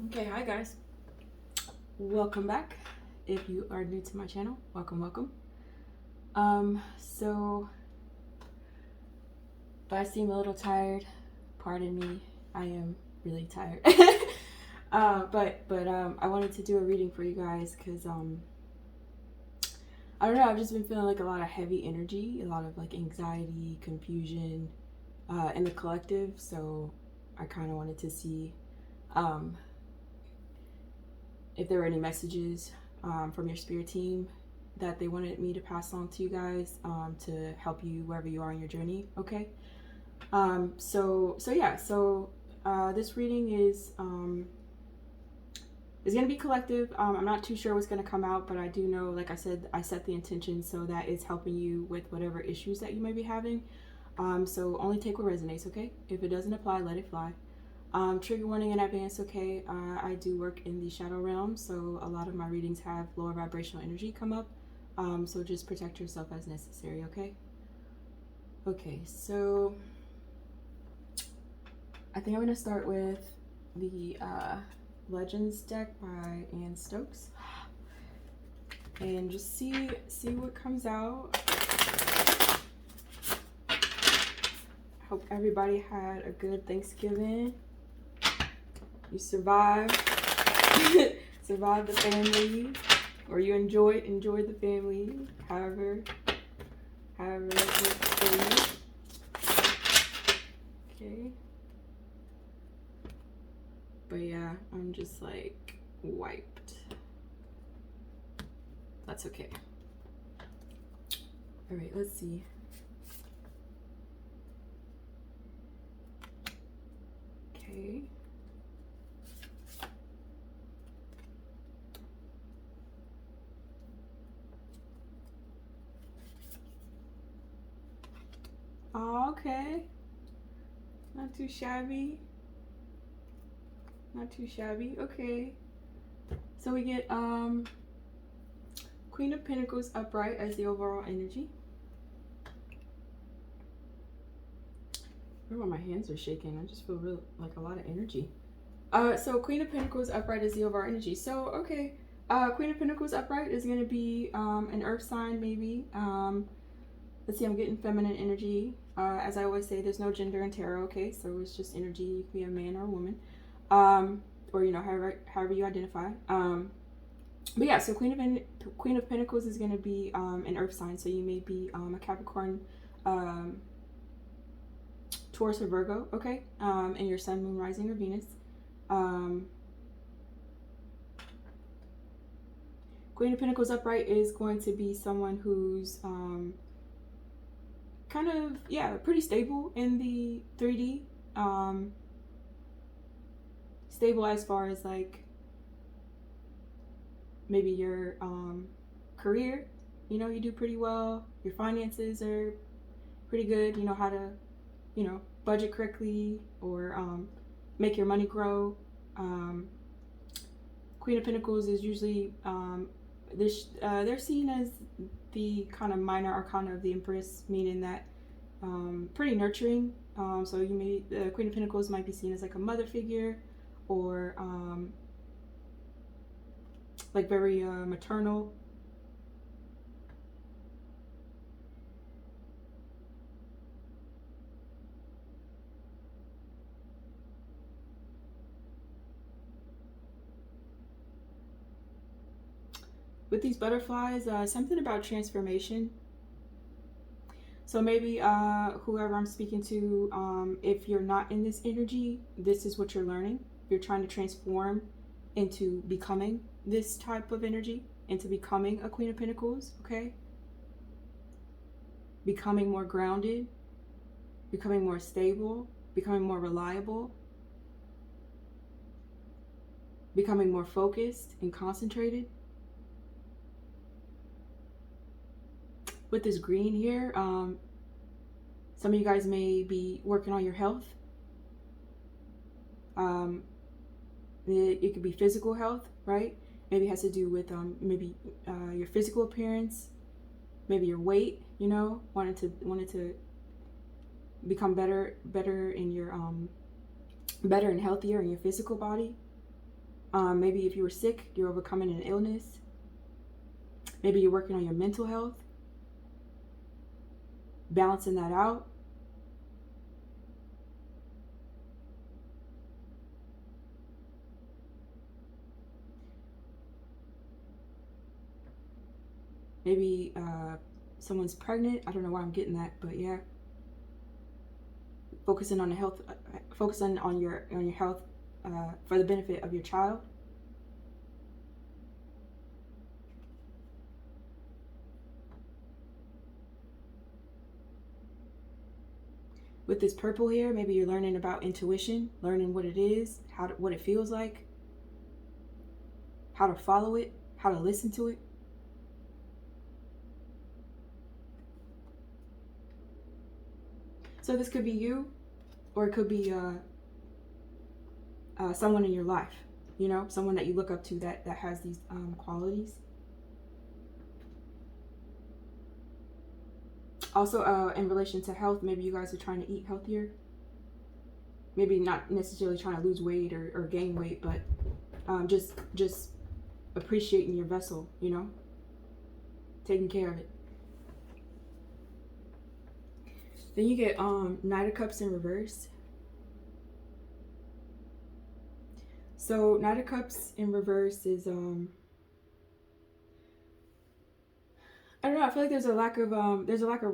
Okay, hi guys. Welcome back. If you are new to my channel, welcome. So if I seem a little tired, pardon me. I am really tired. but I wanted to do a reading for you guys because I don't know. I've just been feeling like a lot of heavy energy, a lot of like anxiety, confusion, in the collective. So I kind of wanted to see if there were any messages from your spirit team that they wanted me to pass on to you guys to help you wherever you are in your journey. Okay. So this reading is going to be collective. I'm not too sure what's going to come out, but I do know, like I said, I set the intention so that it's helping you with whatever issues that you may be having. So only take what resonates, okay? If it doesn't apply, let it fly. Trigger warning in advance, okay? I do work in the shadow realm, so a lot of my readings have lower vibrational energy come up. So just protect yourself as necessary, okay? Okay, so I think I'm going to start with the Legends deck by Anne Stokes. And just see what comes out. Hope everybody had a good Thanksgiving. You survived survived the family, or you enjoyed the family, however it works for you. Okay. But yeah, I'm just like wiped. That's okay. All right, let's see. Okay. Oh, okay. Not too shabby. Not too shabby. Okay. So we get Queen of Pentacles upright as the overall energy. I don't know why my hands are shaking. I just feel real like a lot of energy. So Queen of Pentacles upright is the overall energy. So okay. Queen of Pentacles upright is gonna be an earth sign maybe. Let's see, I'm getting feminine energy. As I always say, there's no gender in tarot, okay? So it's just energy. You can be a man or a woman. Or, you know, however you identify. But yeah, so Queen of Pentacles is going to be an earth sign. So you may be a Capricorn, Taurus, or Virgo, okay? And your sun, moon, rising, or Venus. Queen of Pentacles upright is going to be someone who's kind of, yeah, pretty stable in the 3D. Stable as far as like maybe your career, you know, you do pretty well. Your finances are pretty good. You know how to, you know, budget correctly or make your money grow. Queen of Pentacles is usually they're seen as the kind of minor arcana of the Empress, meaning that pretty nurturing. So you may the Queen of Pentacles might be seen as like a mother figure, or like very maternal. With these butterflies, something about transformation. So maybe whoever I'm speaking to, if you're not in this energy, this is what you're learning. You're trying to transform into becoming this type of energy, into becoming a Queen of Pentacles, okay? Becoming more grounded, becoming more stable, becoming more reliable, becoming more focused and concentrated. With this green here, some of you guys may be working on your health. It could be physical health, right? Maybe it has to do with maybe your physical appearance, maybe your weight. You know, wanted to become better in your better and healthier in your physical body. Maybe if you were sick, you're overcoming an illness. Maybe you're working on your mental health, balancing that out. Maybe someone's pregnant. I don't know why I'm getting that, but yeah. Focusing on the health, focusing on your health for the benefit of your child. With this purple here, maybe you're learning about intuition, learning what it is, what it feels like, how to follow it, how to listen to it. So this could be you, or it could be someone in your life, you know, someone that you look up to that has these qualities. Also, in relation to health, maybe you guys are trying to eat healthier. Maybe not necessarily trying to lose weight or gain weight, but just appreciating your vessel, you know, taking care of it. Then you get Knight of Cups in reverse. So Knight of Cups in reverse is I don't know. I feel like there's a lack of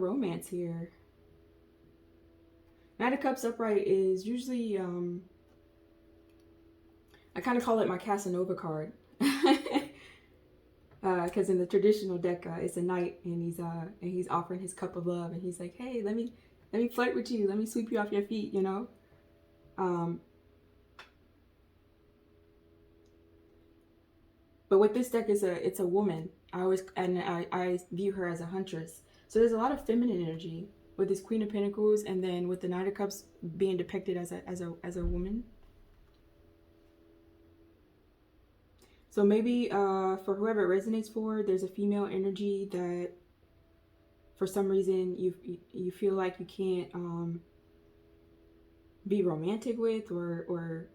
romance here. Knight of Cups upright is usually I kind of call it my Casanova card, because in the traditional deck it's a knight and he's offering his cup of love and he's like, hey, let me flirt with you, let me sweep you off your feet, you know. But with this deck it's a woman. I view her as a huntress. So there's a lot of feminine energy with this Queen of Pentacles, and then with the Knight of Cups being depicted as a woman. So maybe for whoever it resonates for, there's a female energy that for some reason you feel like you can't be romantic with, or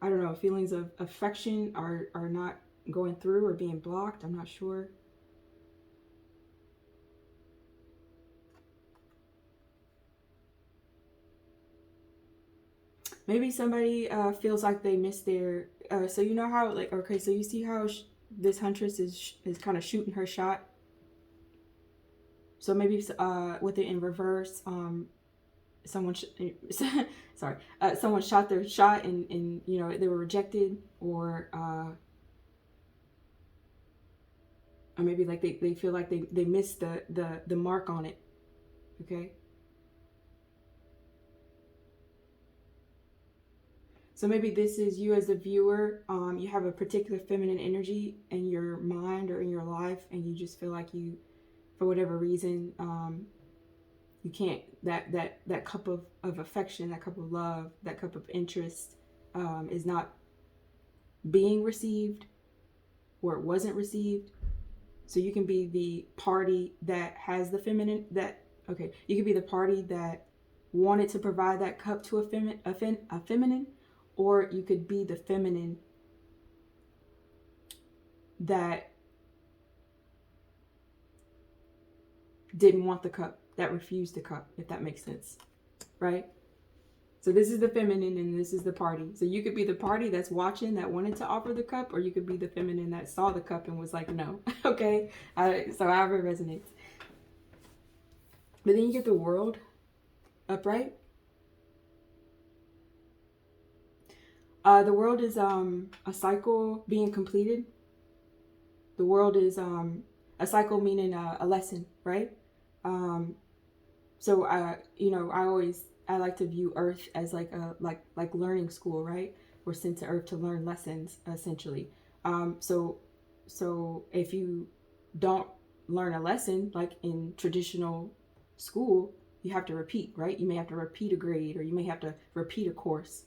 I don't know, feelings of affection are not going through or being blocked. I'm not sure. Maybe somebody feels like they missed their so you know how, like, okay, so you see how this huntress is kind of shooting her shot. So maybe with it in reverse, someone sorry, someone shot their shot and you know they were rejected, or maybe like they feel like they missed the mark on it. Okay. So maybe this is you as a viewer. You have a particular feminine energy in your mind or in your life, and you just feel like you, for whatever reason, you can't, that cup of affection, that cup of love, that cup of interest is not being received, or it wasn't received. So you can be the party that has the feminine, you can be the party that wanted to provide that cup to a feminine, or you could be the feminine that didn't want the cup, that refused the cup, if that makes sense, right? So this is the feminine and this is the party. So you could be the party that's watching, that wanted to offer the cup, or you could be the feminine that saw the cup and was like, no. Okay? So however it resonates. But then you get the World upright. The World is a cycle being completed. The World is a cycle, meaning a lesson, right? So you know, I like to view Earth as like learning school, right? We're sent to Earth to learn lessons, essentially. So if you don't learn a lesson, like in traditional school, you have to repeat, right? You may have to repeat a grade, or you may have to repeat a course.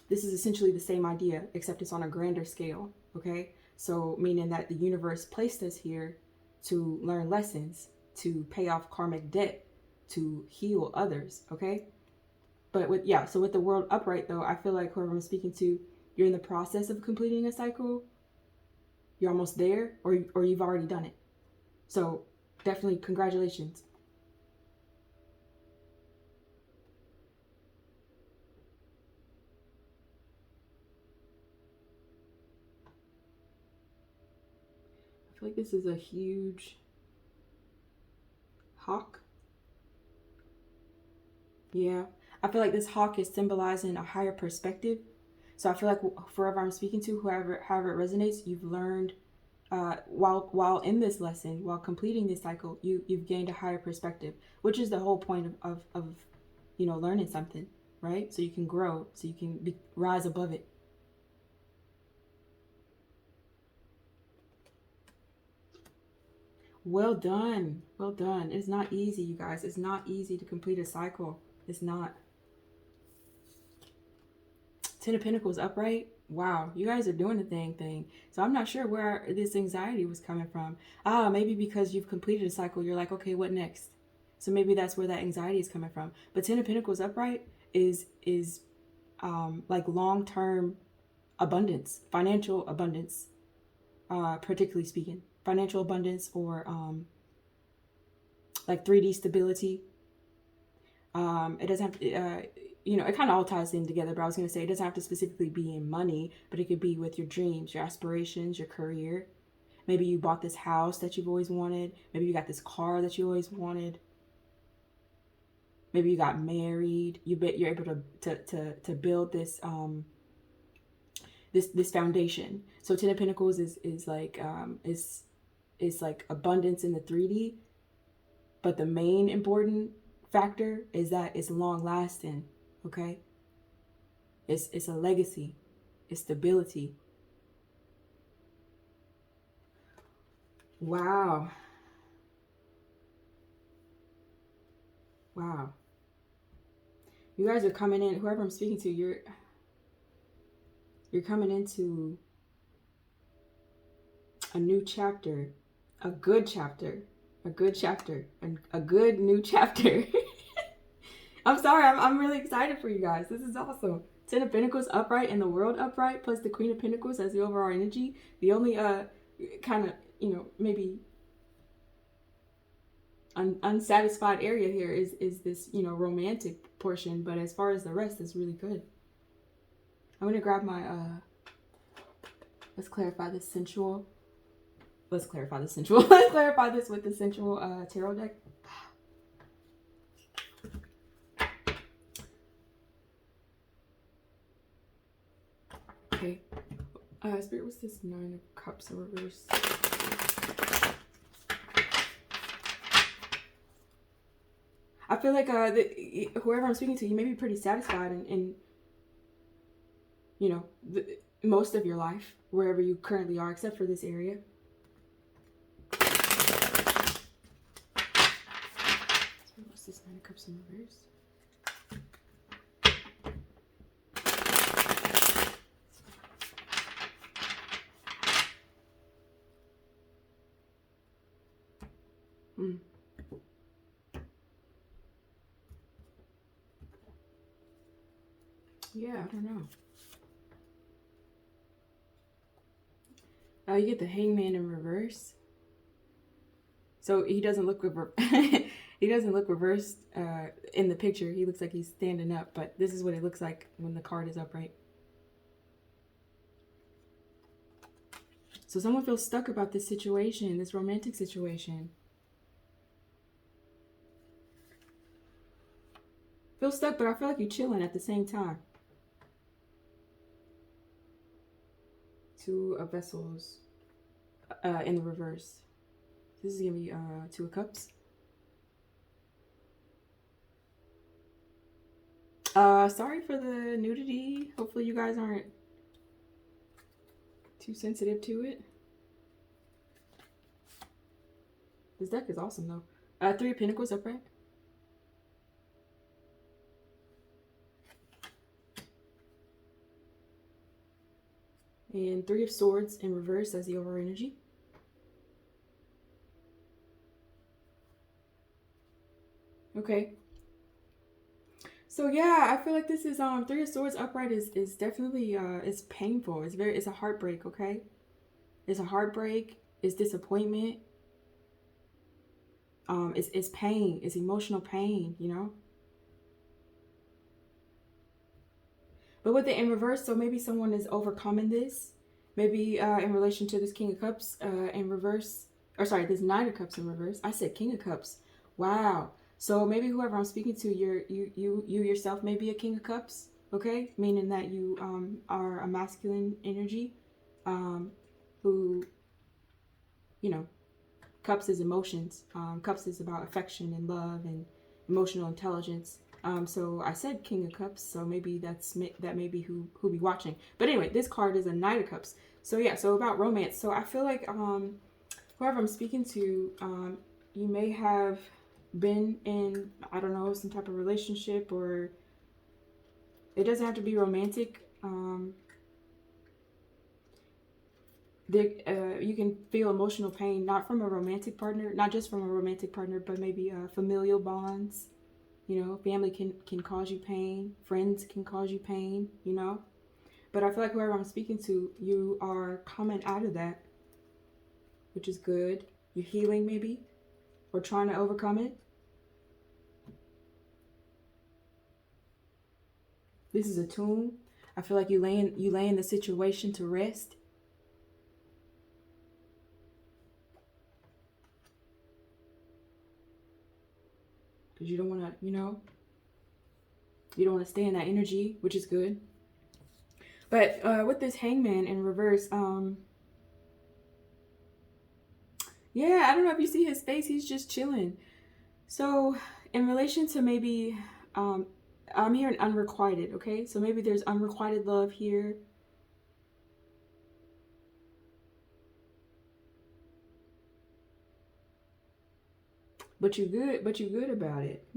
This is essentially the same idea, except it's on a grander scale, okay? So meaning that the universe placed us here to learn lessons, to pay off karmic debt, to heal others, okay? But with the World upright, though, I feel like whoever I'm speaking to, you're in the process of completing a cycle, you're almost there, or you've already done it. So definitely congratulations. I feel like this is a huge hawk. Yeah. I feel like this hawk is symbolizing a higher perspective. So I feel like whoever I'm speaking to, however it resonates, you've learned while in this lesson, while completing this cycle, you've gained a higher perspective, which is the whole point of learning something, right? So you can grow, so you can rise above it. Well done. Well done. It's not easy, you guys. It's not easy to complete a cycle. It's not. Ten of Pentacles upright. Wow, you guys are doing the thing. So I'm not sure where this anxiety was coming from. Maybe because you've completed a cycle, you're like, okay, what next? So maybe that's where that anxiety is coming from. But Ten of Pentacles upright is like long-term abundance, financial abundance, particularly speaking. Financial abundance, or like 3D stability. It doesn't have to, it kind of all ties in together, but I was going to say it doesn't have to specifically be in money, but it could be with your dreams, your aspirations, your career. Maybe you bought this house that you've always wanted. Maybe you got this car that you always wanted. Maybe you got married. You're able to build this this foundation. So Ten of Pentacles is like like abundance in the 3D, but the main important factor is that it's long lasting. Okay, it's a legacy, it's stability. Wow. You guys are coming in, whoever I'm speaking to, you're coming into a new chapter, a good chapter, a good new chapter. I'm sorry, I'm really excited for you guys. This is awesome. Ten of Pentacles upright and the World upright, plus the Queen of Pentacles as the overall energy. The only kind of, maybe unsatisfied area here is this, romantic portion, but as far as the rest, is really good. I'm gonna grab my let's clarify this sensual. Let's clarify this with the sensual tarot deck. Okay. Spirit, what's this Nine of Cups in reverse? I feel like whoever I'm speaking to, you may be pretty satisfied in most of your life, wherever you currently are, except for this area. What's this Nine of Cups in reverse? Yeah, I don't know. You get the Hangman in reverse. So he doesn't look he doesn't look reversed in the picture. He looks like he's standing up, but this is what it looks like when the card is upright. So someone feels stuck about this situation, this romantic situation. Feel stuck, but I feel like you're chilling at the same time. Two of Vessels in the reverse. This is gonna be Two of Cups. Sorry for the nudity. Hopefully you guys aren't too sensitive to it. This deck is awesome though. Three of Pentacles upright. And Three of Swords in reverse as the overall energy. So yeah, I feel like this is Three of Swords upright is definitely it's painful. It's a heartbreak, okay? It's a heartbreak, it's disappointment, it's pain, it's emotional pain, you know? But with it in reverse, so maybe someone is overcoming this. Maybe in relation to this King of Cups in reverse, or sorry, this Nine of Cups in reverse. I said King of Cups. Wow. So maybe whoever I'm speaking to, you yourself may be a King of Cups. Okay, meaning that you are a masculine energy, who, you know, Cups is emotions. Cups is about affection and love and emotional intelligence. So I said King of Cups, so maybe that may be who be watching. But anyway, this card is a Knight of Cups. So yeah, so about romance. So I feel like whoever I'm speaking to, you may have been in, I don't know, some type of relationship, or it doesn't have to be romantic. You can feel emotional pain, not from a romantic partner, not just from a romantic partner, but maybe familial bonds. You know, family can cause you pain, friends can cause you pain, you know. But I feel like whoever I'm speaking to, you are coming out of that, which is good. You're healing maybe, or trying to overcome it. This is a tomb. I feel like you laying the situation to rest. Because you don't want to, you know, you don't want to stay in that energy, which is good. But with this Hangman in reverse, yeah, I don't know if you see his face. He's just chilling. So in relation to maybe, I'm hearing unrequited, okay? So maybe there's unrequited love here. But you good about it.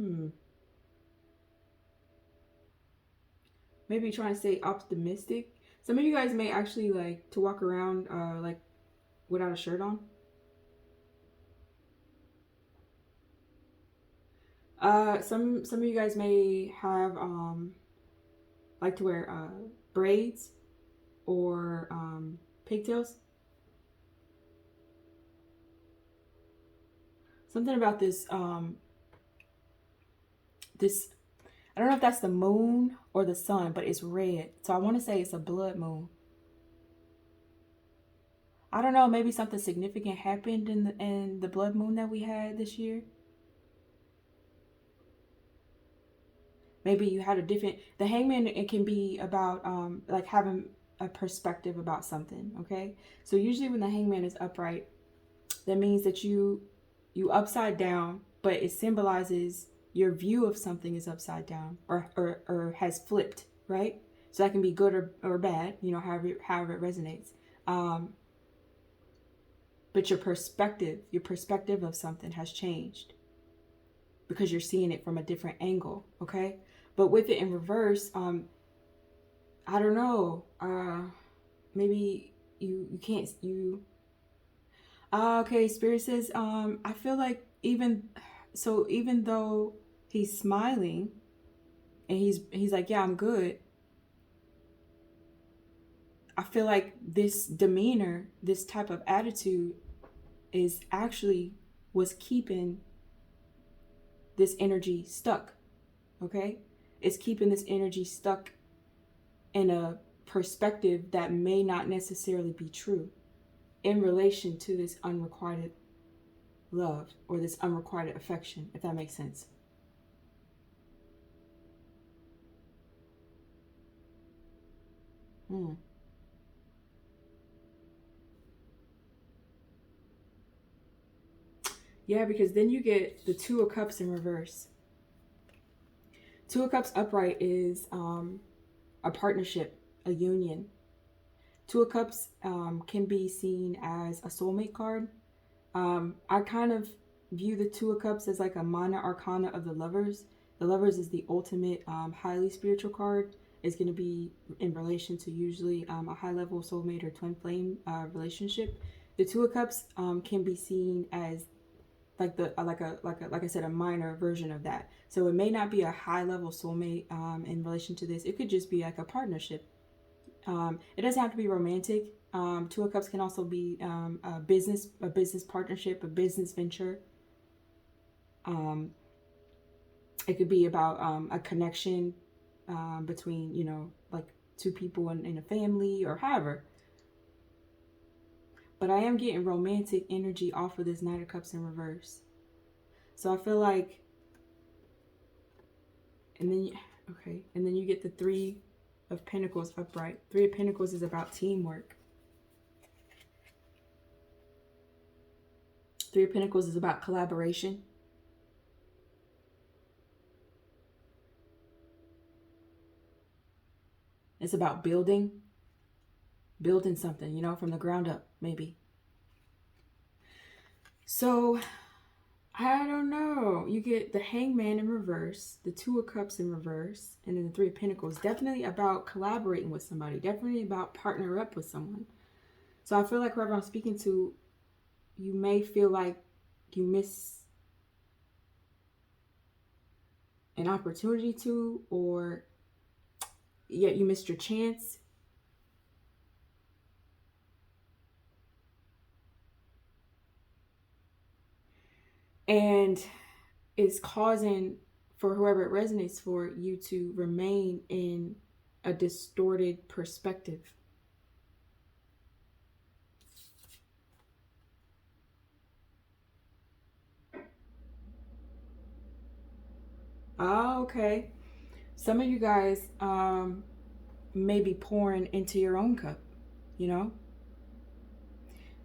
Maybe trying to stay optimistic. Some of you guys may actually like to walk around like without a shirt on. Some of you guys may have like to wear braids or pigtails. Something about this this, I don't know if that's the moon or the sun, but it's red. So I want to say it's a blood moon. I don't know, maybe something significant happened in the blood moon that we had this year. Maybe you had a different, the Hangman, it can be about like having a perspective about something, okay? So usually when the Hangman is upright, that means that you upside down, but it symbolizes your view of something is upside down, or has flipped, right? So that can be good or bad, you know, however it resonates. But your perspective of something has changed because you're seeing it from a different angle, okay? But with it in reverse, I don't know, maybe you can't, okay, Spirit says, I feel like even though he's smiling and he's like, yeah, I'm good, I feel like this demeanor, this type of attitude is actually was keeping this energy stuck, okay? It's keeping this energy stuck in a perspective that may not necessarily be true in relation to this unrequited love or this unrequited affection, if that makes sense. Yeah, because then you get the Two of Cups in reverse. Two of Cups upright is a partnership, a union. Two of Cups can be seen as a soulmate card. I kind of view the Two of Cups as like a minor arcana of the Lovers. The Lovers is the ultimate highly spiritual card. It's going to be in relation to usually a high level soulmate or twin flame relationship. The Two of Cups can be seen as like the like I said, a minor version of that. So it may not be a high level soulmate in relation to this. It could just be like a partnership. It doesn't have to be romantic. Two of Cups can also be a business partnership, a business venture. It could be about a connection between, you know, like two people in a family or however. But I am getting romantic energy off of this Knight of Cups in reverse. So I feel like, and then you get the Three of Pentacles upright. Three of Pentacles is about teamwork. Three of Pentacles is about collaboration. It's about building something, you know, from the ground up, maybe. So, I don't know. You get the Hangman in reverse, the Two of Cups in reverse, and then the Three of Pentacles. Definitely about collaborating with somebody. Definitely about partner up with someone. So I feel like whoever I'm speaking to, you may feel like you miss an opportunity to, or yet you missed your chance. And it's causing, for whoever it resonates for, you to remain in a distorted perspective. Oh, okay. Some of you guys may be pouring into your own cup, you know?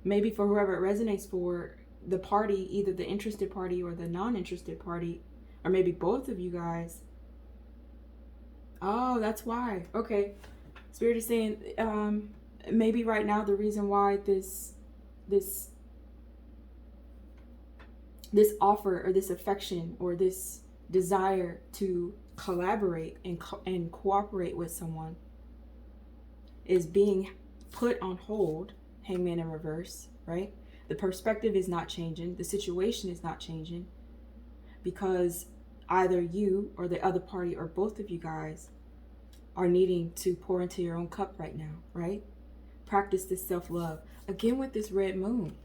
Maybe for whoever it resonates for, the party, either the interested party or the non-interested party, or maybe both of you guys. Oh, that's why. Okay. Spirit is saying maybe right now the reason why this offer or this affection or this desire to collaborate and cooperate with someone is being put on hold. Hangman in reverse, right? The perspective is not changing. The situation is not changing because either you or the other party or both of you guys are needing to pour into your own cup right now, right? Practice this self-love. Again with this red moon.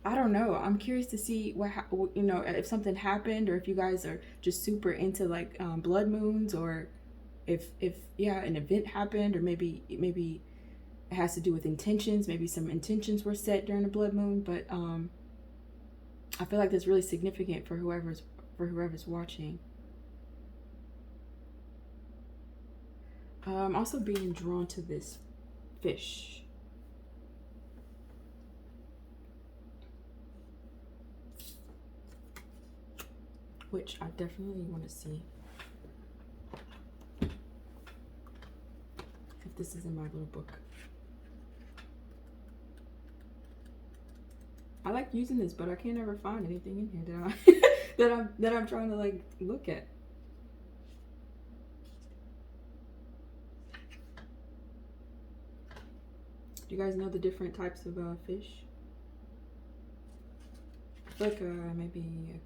I don't know. I'm curious to see what, you know, if something happened or if you guys are just super into like blood moons, or if an event happened, or maybe it has to do with intentions. Maybe some intentions were set during the blood moon, but I feel like that's really significant for whoever's watching. I'm also being drawn to this fish. Which I definitely want to see if this is in my little book. I like using this, but I can't ever find anything in here that I'm trying to like look at. Do you guys know the different types of fish? I feel like maybe a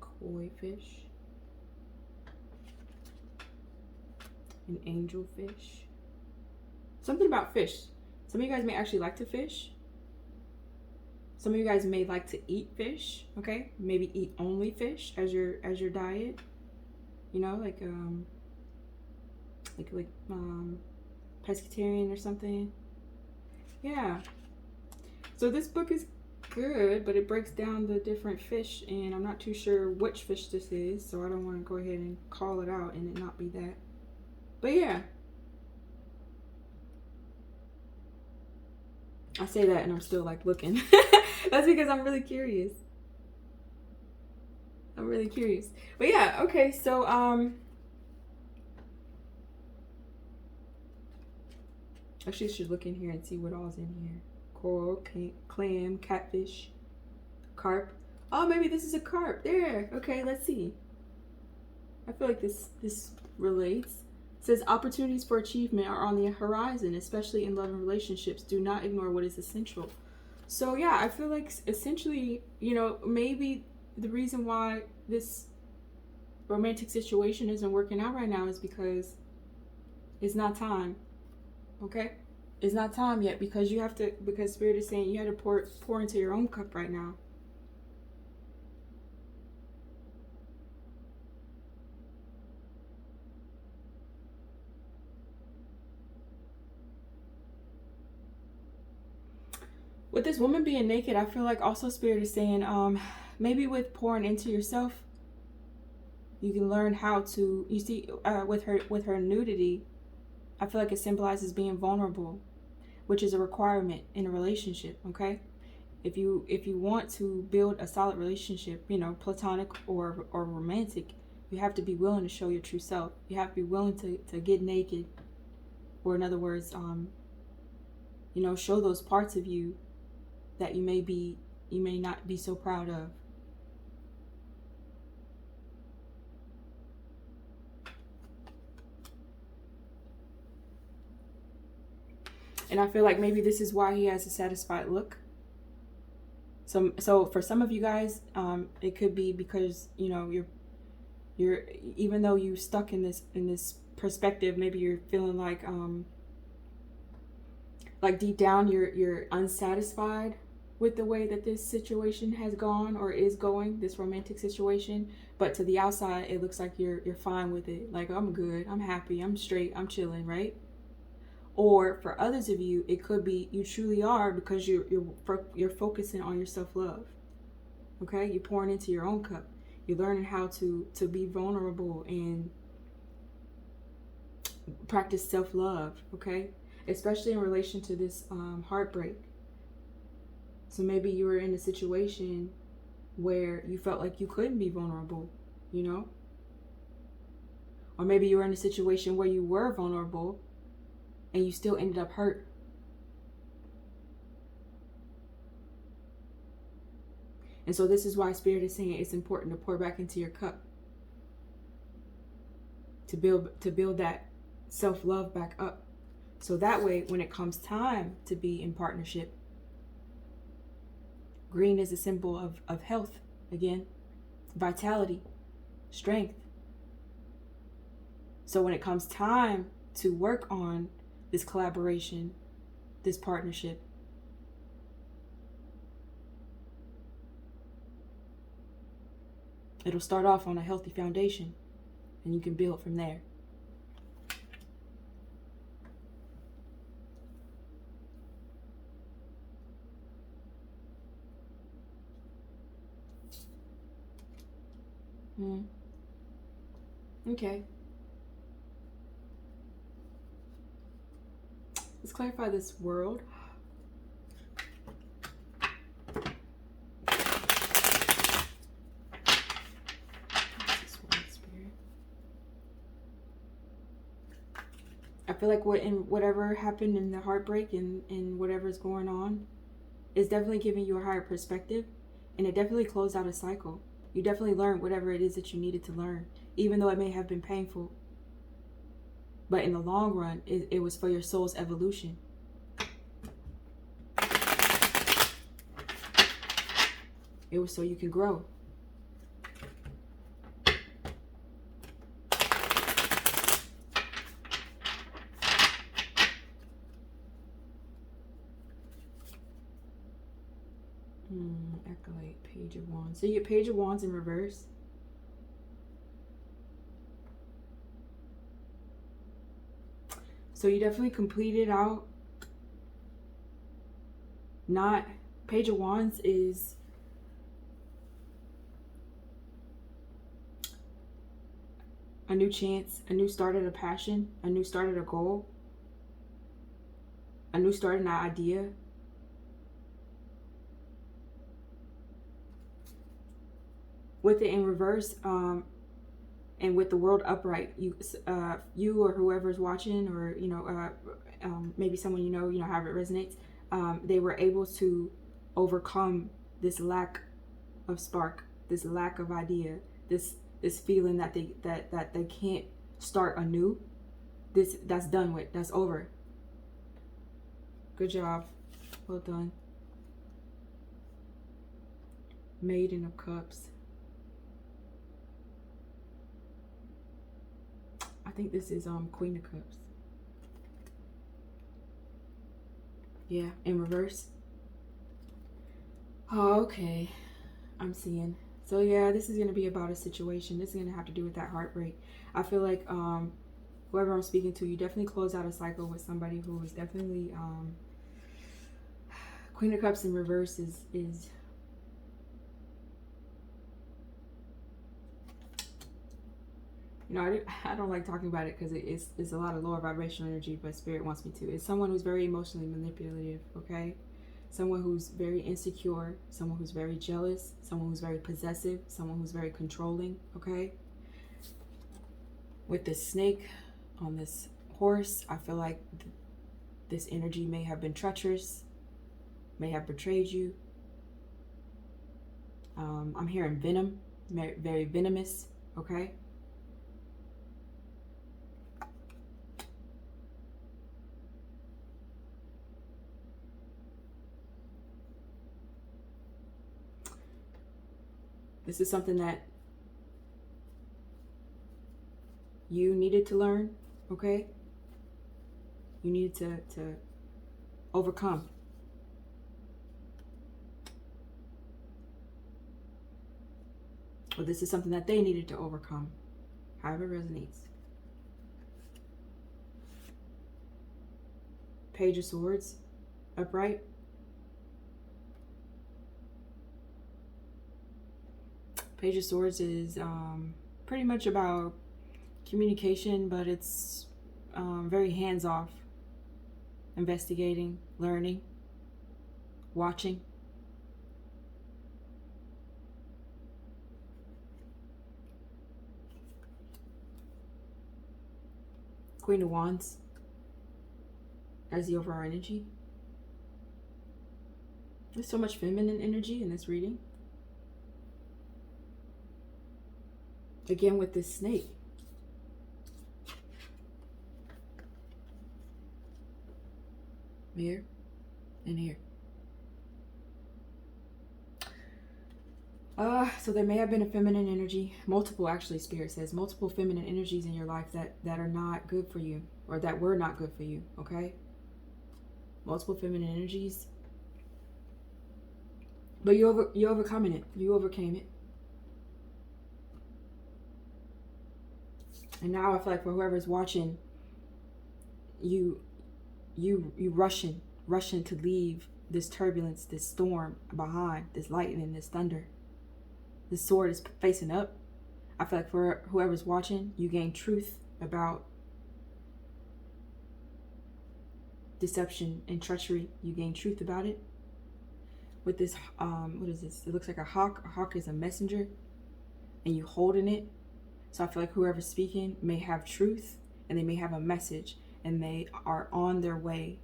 koi fish, an angel fish. Something about fish. Some of you guys may actually like to fish. Some of you guys may like to eat fish, okay? Maybe eat only fish as your diet. You know, like pescatarian or something. Yeah. So this book is good, but it breaks down the different fish, and I'm not too sure which fish this is, so I don't want to go ahead and call it out and it not be that. But yeah. I say that and I'm still like looking. That's because I'm really curious. But yeah, okay, so actually I should look in here and see what all's in here. Coral, clam, catfish, carp. Oh, maybe this is a carp. There. Okay, let's see. I feel like this relates. It says opportunities for achievement are on the horizon, especially in love and relationships. Do not ignore what is essential. So yeah, I feel like essentially, you know, maybe the reason why this romantic situation isn't working out right now is because it's not time. Okay? It's not time yet, because you have to, because Spirit is saying you have to pour into your own cup right now. With this woman being naked, I feel like also Spirit is saying, maybe with pouring into yourself, you can learn how to, you see, with her nudity, I feel like it symbolizes being vulnerable, which is a requirement in a relationship. Okay, if you want to build a solid relationship, you know, platonic or romantic, you have to be willing to show your true self. You have to be willing to get naked, or in other words, you know, show those parts of you that you may not be so proud of. And I feel like maybe this is why he has a satisfied look. So for some of you guys, it could be because, you know, you're even though you're stuck in this perspective, maybe you're feeling like deep down you're unsatisfied with the way that this situation has gone or is going, this romantic situation. But to the outside, it looks like you're fine with it. Like, I'm good, I'm happy, I'm straight, I'm chilling, right? Or for others of you, it could be you truly are, because you're focusing on your self-love. Okay, you're pouring into your own cup. You're learning how to be vulnerable and practice self-love. Okay, especially in relation to this heartbreak. So maybe you were in a situation where you felt like you couldn't be vulnerable, you know? Or maybe you were in a situation where you were vulnerable and you still ended up hurt. And so this is why Spirit is saying it's important to pour back into your cup. To build that self-love back up. So that way, when it comes time to be in partnership, green is a symbol of health, again, vitality, strength. So when it comes time to work on this collaboration, this partnership, it'll start off on a healthy foundation, and you can build from there. Okay. Let's clarify this world. I feel like whatever happened in the heartbreak and whatever's going on is definitely giving you a higher perspective, and it definitely closed out a cycle. You definitely learned whatever it is that you needed to learn, even though it may have been painful. But in the long run, it was for your soul's evolution. It was so you can grow. Acolyte, Page of Wands. So you get Page of Wands in reverse. So you definitely completed out. Not Page of Wands is a new chance, a new start at a passion, a new start at a goal, a new start in an idea. With it in reverse, and with the world upright, you or whoever's watching, or maybe someone you know, however it resonates, they were able to overcome this lack of spark, this lack of idea, this feeling that they can't start anew. That's done with. That's over. Good job. Well done. Maiden of Cups. think this is Queen of Cups. Yeah, in reverse. Oh, okay. I'm seeing. So yeah, this is gonna be about a situation. This is gonna have to do with that heartbreak. I feel like whoever I'm speaking to, you definitely close out a cycle with somebody who is definitely Queen of Cups in reverse is you know, I don't like talking about it because it's a lot of lower vibrational energy, but Spirit wants me to. It's someone who's very emotionally manipulative, okay? Someone who's very insecure, someone who's very jealous, someone who's very possessive, someone who's very controlling, okay? With this snake on this horse, I feel like this energy may have been treacherous, may have betrayed you. I'm hearing venom, very venomous, okay? This is something that you needed to learn, okay? You needed to overcome. Or this is something that they needed to overcome. However it resonates. Page of Swords, upright. Page of Swords is pretty much about communication, but it's very hands-off. Investigating, learning, watching. Queen of Wands as the overall energy. There's so much feminine energy in this reading. Again with this snake. Here and here. So there may have been a feminine energy, multiple actually, Spirit says, multiple feminine energies in your life that are not good for you, or that were not good for you, okay? Multiple feminine energies. But you overcoming it. You overcame it. And now I feel like for whoever's watching, you rushing to leave this turbulence, this storm behind, this lightning, this thunder. The sword is facing up. I feel like for whoever's watching, you gain truth about deception and treachery. You gain truth about it. With this, what is this? It looks like a hawk. A hawk is a messenger, and you holding it. So I feel like whoever's speaking may have truth, and they may have a message, and they are on their way,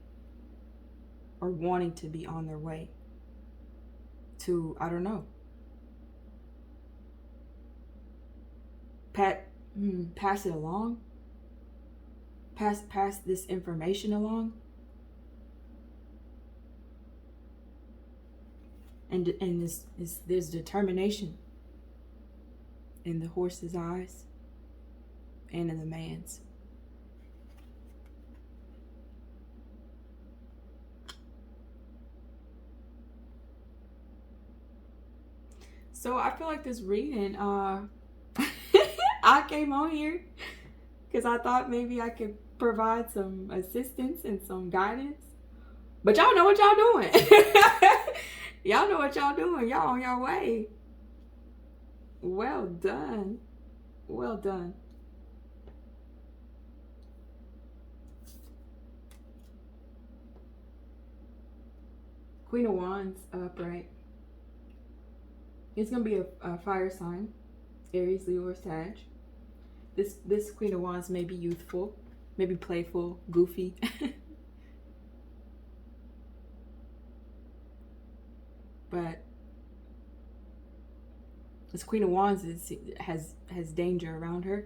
or wanting to be on their way to, I don't know, pass it along, pass this information along, and there's determination in the horse's eyes and in the man's. So I feel like this reading, I came on here because I thought maybe I could provide some assistance and some guidance. But y'all know what y'all doing. Y'all know what y'all doing. Y'all on your way. Well done. Well done. Queen of Wands upright. It's going to be a fire sign. Aries, Leo, or Sag. This Queen of Wands may be youthful, maybe playful, goofy. But this Queen of Wands has danger around her.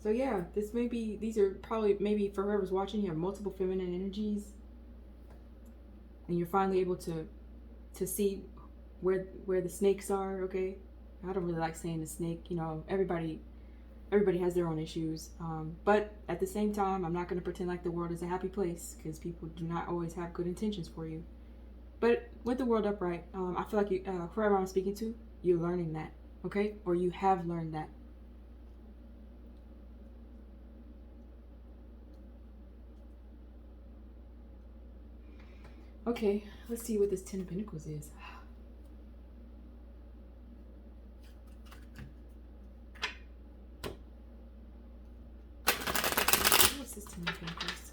So yeah, these are probably, maybe for whoever's watching, you have multiple feminine energies. and you're finally able to see where the snakes are. Okay, I don't really like saying the snake. You know, everybody has their own issues, but at the same time, I'm not going to pretend like the world is a happy place, because people do not always have good intentions for you. But with the world upright, I feel like you, whoever I'm speaking to, you're learning that, okay, or you have learned that. Okay, let's see what this Ten of Pentacles is. What's this Ten of Pentacles?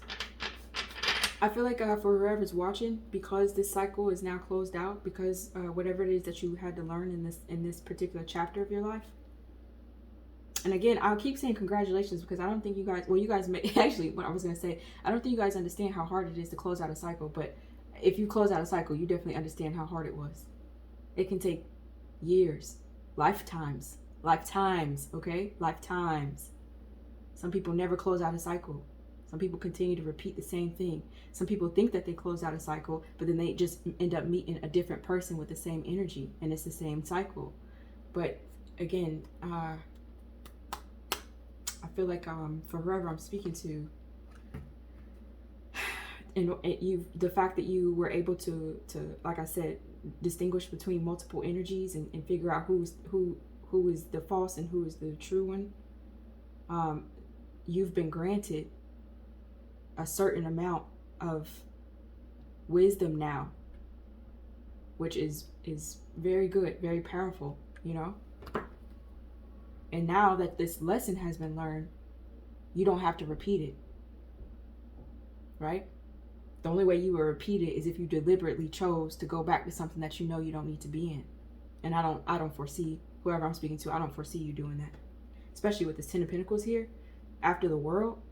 I feel like for whoever's watching, because this cycle is now closed out, because whatever it is that you had to learn in this particular chapter of your life. And again, I'll keep saying congratulations, because I don't think you guys, well, you guys may, actually, what I was going to say, I don't think you guys understand how hard it is to close out a cycle, but if you close out a cycle, you definitely understand how hard it was. It can take years, lifetimes, okay? Lifetimes. Some people never close out a cycle. Some people continue to repeat the same thing. Some people think that they close out a cycle, but then they just end up meeting a different person with the same energy, and it's the same cycle. But again, I feel like for whoever I'm speaking to, and the fact that you were able to like I said, distinguish between multiple energies and figure out who is the false and who is the true one. You've been granted a certain amount of wisdom now, which is very good, very powerful, you know. And now that this lesson has been learned, you don't have to repeat it, right? The only way you will repeat it is if you deliberately chose to go back to something that you know you don't need to be in. And I don't foresee, whoever I'm speaking to, I don't foresee you doing that. Especially with this Ten of Pentacles here, after the World.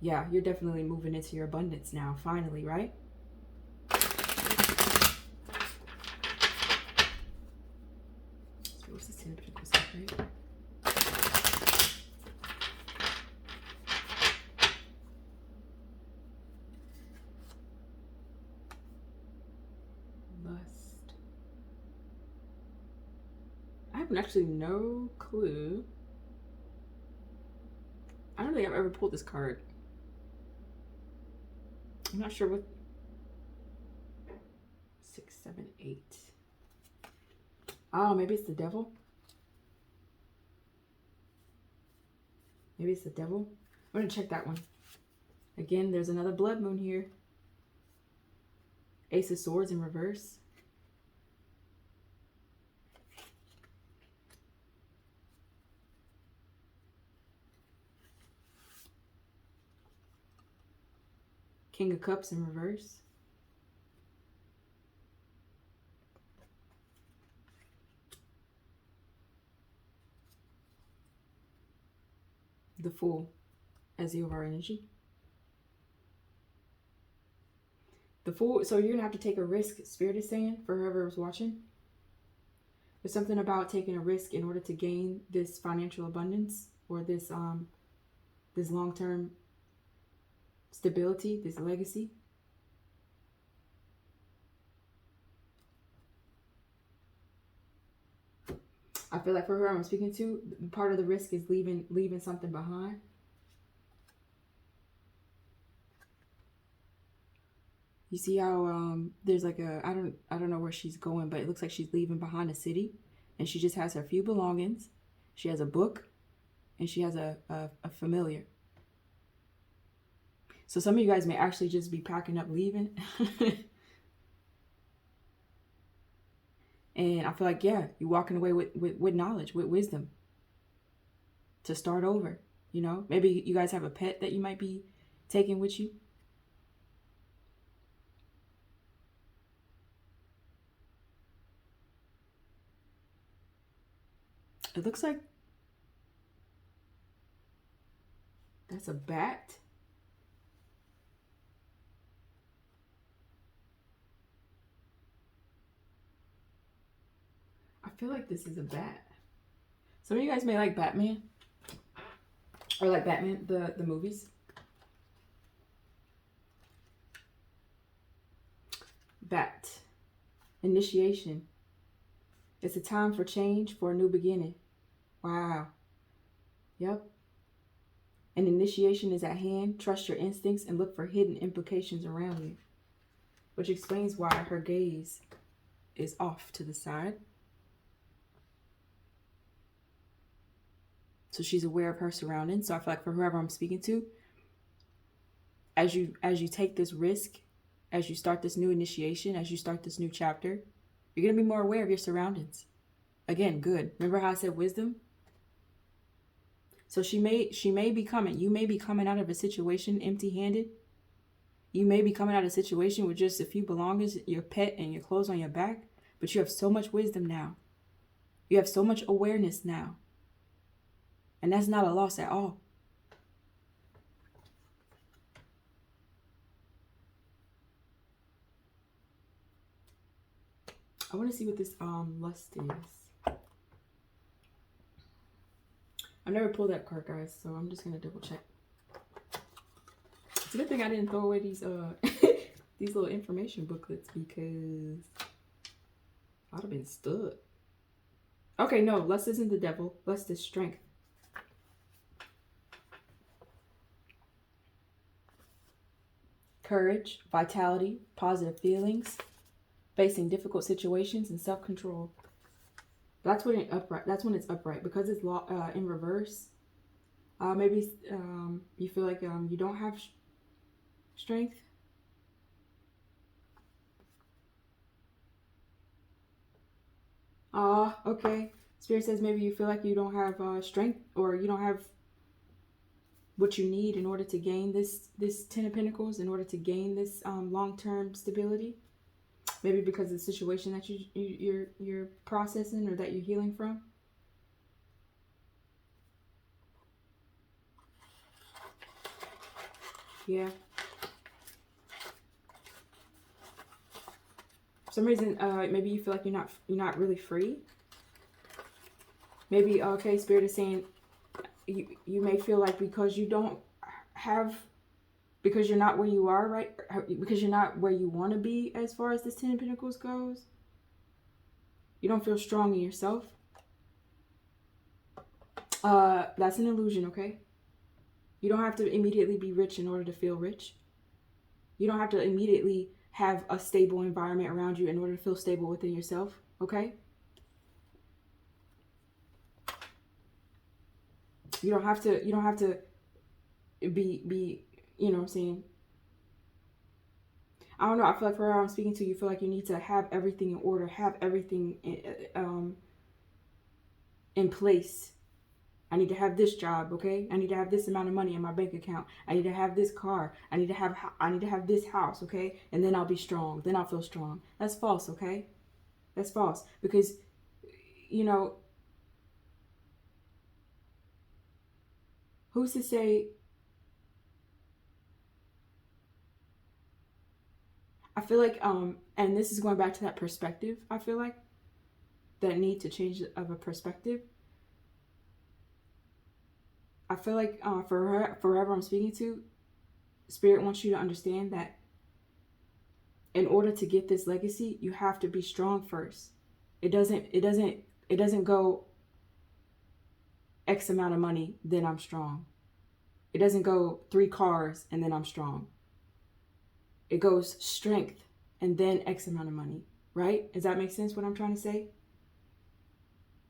Yeah, you're definitely moving into your abundance now, finally, right? So what's this Ten of Pentacles, right? I have actually no clue. I don't think I've ever pulled this card. I'm not sure what. 6, 7, 8. Oh, maybe it's the Devil. Maybe it's the Devil. I'm gonna check that one. Again, there's another blood moon here. Ace of Swords in reverse. King of Cups in reverse. The Fool as the overall energy. The Fool, so you're gonna have to take a risk, Spirit is saying, for whoever's watching. There's something about taking a risk in order to gain this financial abundance, or this this long-term stability, this legacy. I feel like for whoever I'm speaking to, part of the risk is leaving something behind. You see how there's like a, I don't know where she's going, but it looks like she's leaving behind a city, and she just has her few belongings. She has a book, and she has a familiar. So some of you guys may actually just be packing up, leaving. And I feel like, yeah, you're walking away with knowledge, with wisdom to start over. You know, maybe you guys have a pet that you might be taking with you. It looks like that's a bat. I feel like this is a bat. Some of you guys may like Batman. Or like Batman, the movies. that initiation. It's a time for change, for a new beginning. Wow. Yep. An initiation is at hand. Trust your instincts and look for hidden implications around you. Which explains why her gaze is off to the side. So she's aware of her surroundings. So I feel like for whoever I'm speaking to, as you take this risk, as you start this new initiation, as you start this new chapter, you're going to be more aware of your surroundings. Again, good. Remember how I said wisdom? So she may be coming. You may be coming out of a situation empty-handed. You may be coming out of a situation with just a few belongings, your pet and your clothes on your back. But you have so much wisdom now. You have so much awareness now. And that's not a loss at all. I want to see what this lust is. I've never pulled that card, guys, so I'm just gonna double check. It's a good thing I didn't throw away these these little information booklets, because I'd have been stuck. Okay, no, lust isn't the devil. Lust is strength. Courage, vitality, positive feelings, facing difficult situations, and self-control. That's when it's upright. Because it's in reverse. Maybe you feel like you don't have strength. Okay. Spirit says maybe you feel like you don't have strength, or you don't have what you need in order to gain this Ten of Pentacles, in order to gain this long-term stability. Maybe because of the situation that you're processing, or that you're healing from. Yeah. For some reason, maybe you feel like you're not really free. Maybe, okay, Spirit is saying you may feel like because you don't have, because you're not where you are, right? Because you're not where you want to be as far as this Ten of Pentacles goes. You don't feel strong in yourself. That's an illusion, okay? You don't have to immediately be rich in order to feel rich. You don't have to immediately have a stable environment around you in order to feel stable within yourself, okay? You don't have to be, you know what I'm saying? I don't know. I feel like for where I'm speaking to, you feel like you need to have everything in order, have everything in place. I need to have this job, okay? I need to have this amount of money in my bank account. I need to have this car. I need to have this house, okay? And then I'll be strong. Then I'll feel strong. That's false, okay? That's false. Because, you know, who's to say? I feel like, and this is going back to that perspective, I feel like, that need to change of a perspective. I feel like for whoever I'm speaking to, Spirit wants you to understand that in order to get this legacy, you have to be strong first. It doesn't go X amount of money, then I'm strong. It doesn't go 3 cars and then I'm strong. It goes strength and then X amount of money, right? Does that make sense what I'm trying to say?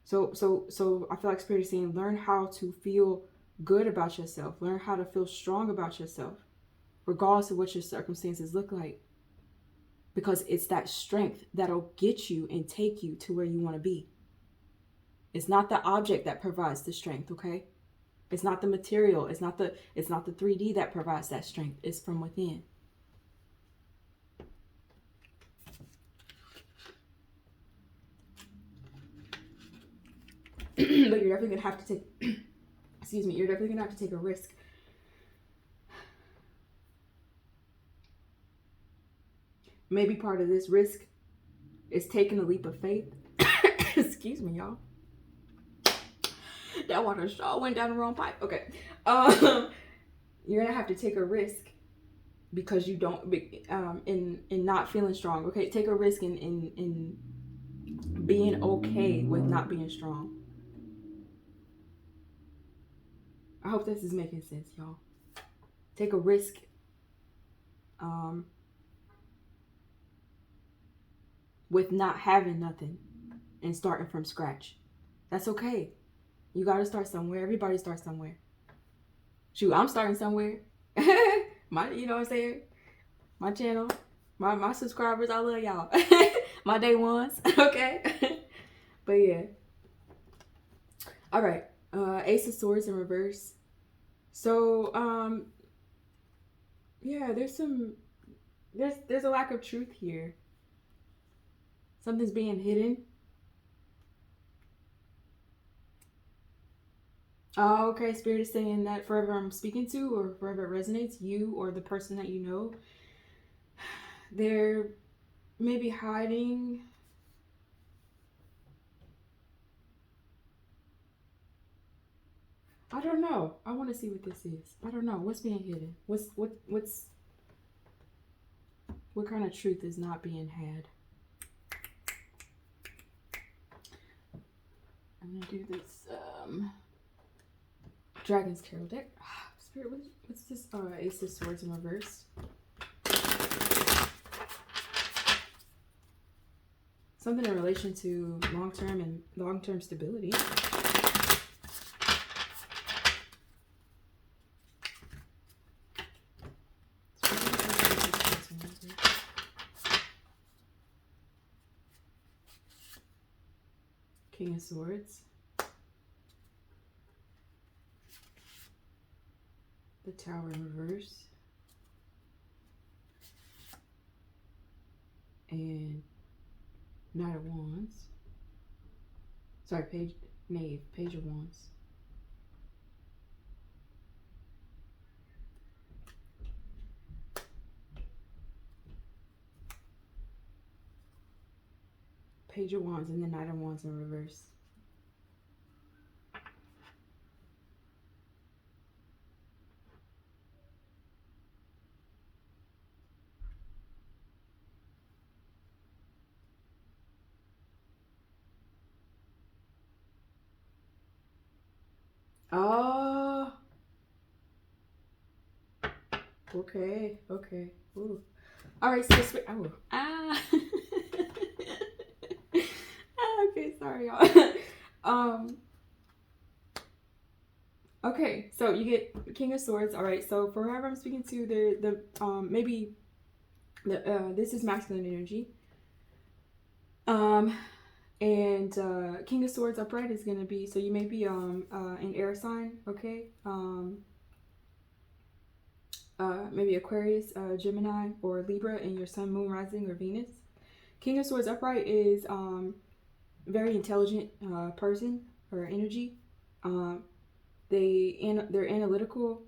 So I feel like Spirit is saying, learn how to feel good about yourself. Learn how to feel strong about yourself, regardless of what your circumstances look like. Because it's that strength that'll get you and take you to where you want to be. It's not the object that provides the strength, okay? It's not the material. It's not the 3D that provides that strength. It's from within. But you're definitely gonna have to take excuse me, you're definitely gonna have to take a risk. Maybe part of this risk is taking a leap of faith. Excuse me, y'all. That water straw went down the wrong pipe. Okay. You're gonna have to take a risk because you don't in not feeling strong. Okay, take a risk in being okay with not being strong. I hope this is making sense, y'all. Take a risk with not having nothing and starting from scratch. That's okay. You got to start somewhere. Everybody starts somewhere. Shoot, I'm starting somewhere. You know what I'm saying? My channel, my subscribers, I love y'all. My day ones, okay? But yeah. All right. Ace of Swords in reverse. So, yeah, there's a lack of truth here. Something's being hidden. Oh, okay. Spirit is saying that forever I'm speaking to, or forever it resonates, you or the person that you know, they're maybe hiding. I don't know. I want to see what this is. I don't know. What's being hidden? What kind of truth is not being had? I'm gonna do this Dragon's Tarot deck. Spirit, what's this? Ace of Swords in reverse. Something in relation to long-term stability. King of Swords. The Tower in reverse. And Knight of Wands. Sorry, Page of Wands. Page of Wands and the Knight of Wands in reverse. Oh. Okay. Ooh. All right. So, okay. Sorry, y'all. Okay. So you get King of Swords. All right. So for whoever I'm speaking to, maybe this is masculine energy. And King of Swords upright is gonna be, so you may be an air sign, okay? Maybe Aquarius, Gemini, or Libra in your Sun, Moon, Rising, or Venus. King of Swords upright is very intelligent person or energy. They're analytical.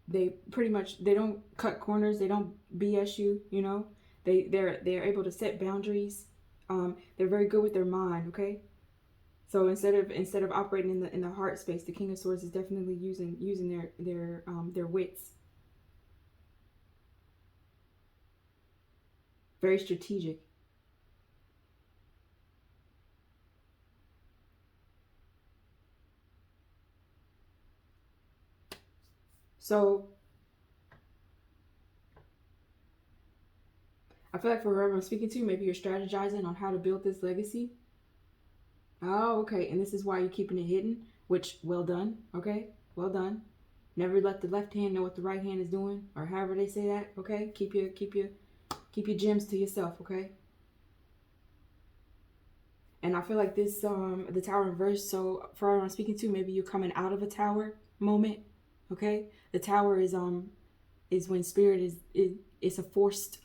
They don't cut corners. They don't BS you. You know, they're able to set boundaries. They're very good with their mind. Okay, so instead of operating in the heart space, the King of Swords is definitely using their wits. Very strategic. So I feel like for whoever I'm speaking to, maybe you're strategizing on how to build this legacy. Oh, okay. And this is why you're keeping it hidden, which, well done. Okay, well done. Never let the left hand know what the right hand is doing, or however they say that. Okay, keep your gems to yourself. Okay. And I feel like this, the Tower in reverse. So for whoever I'm speaking to, maybe you're coming out of a tower moment. Okay, the Tower is when spirit it's a forced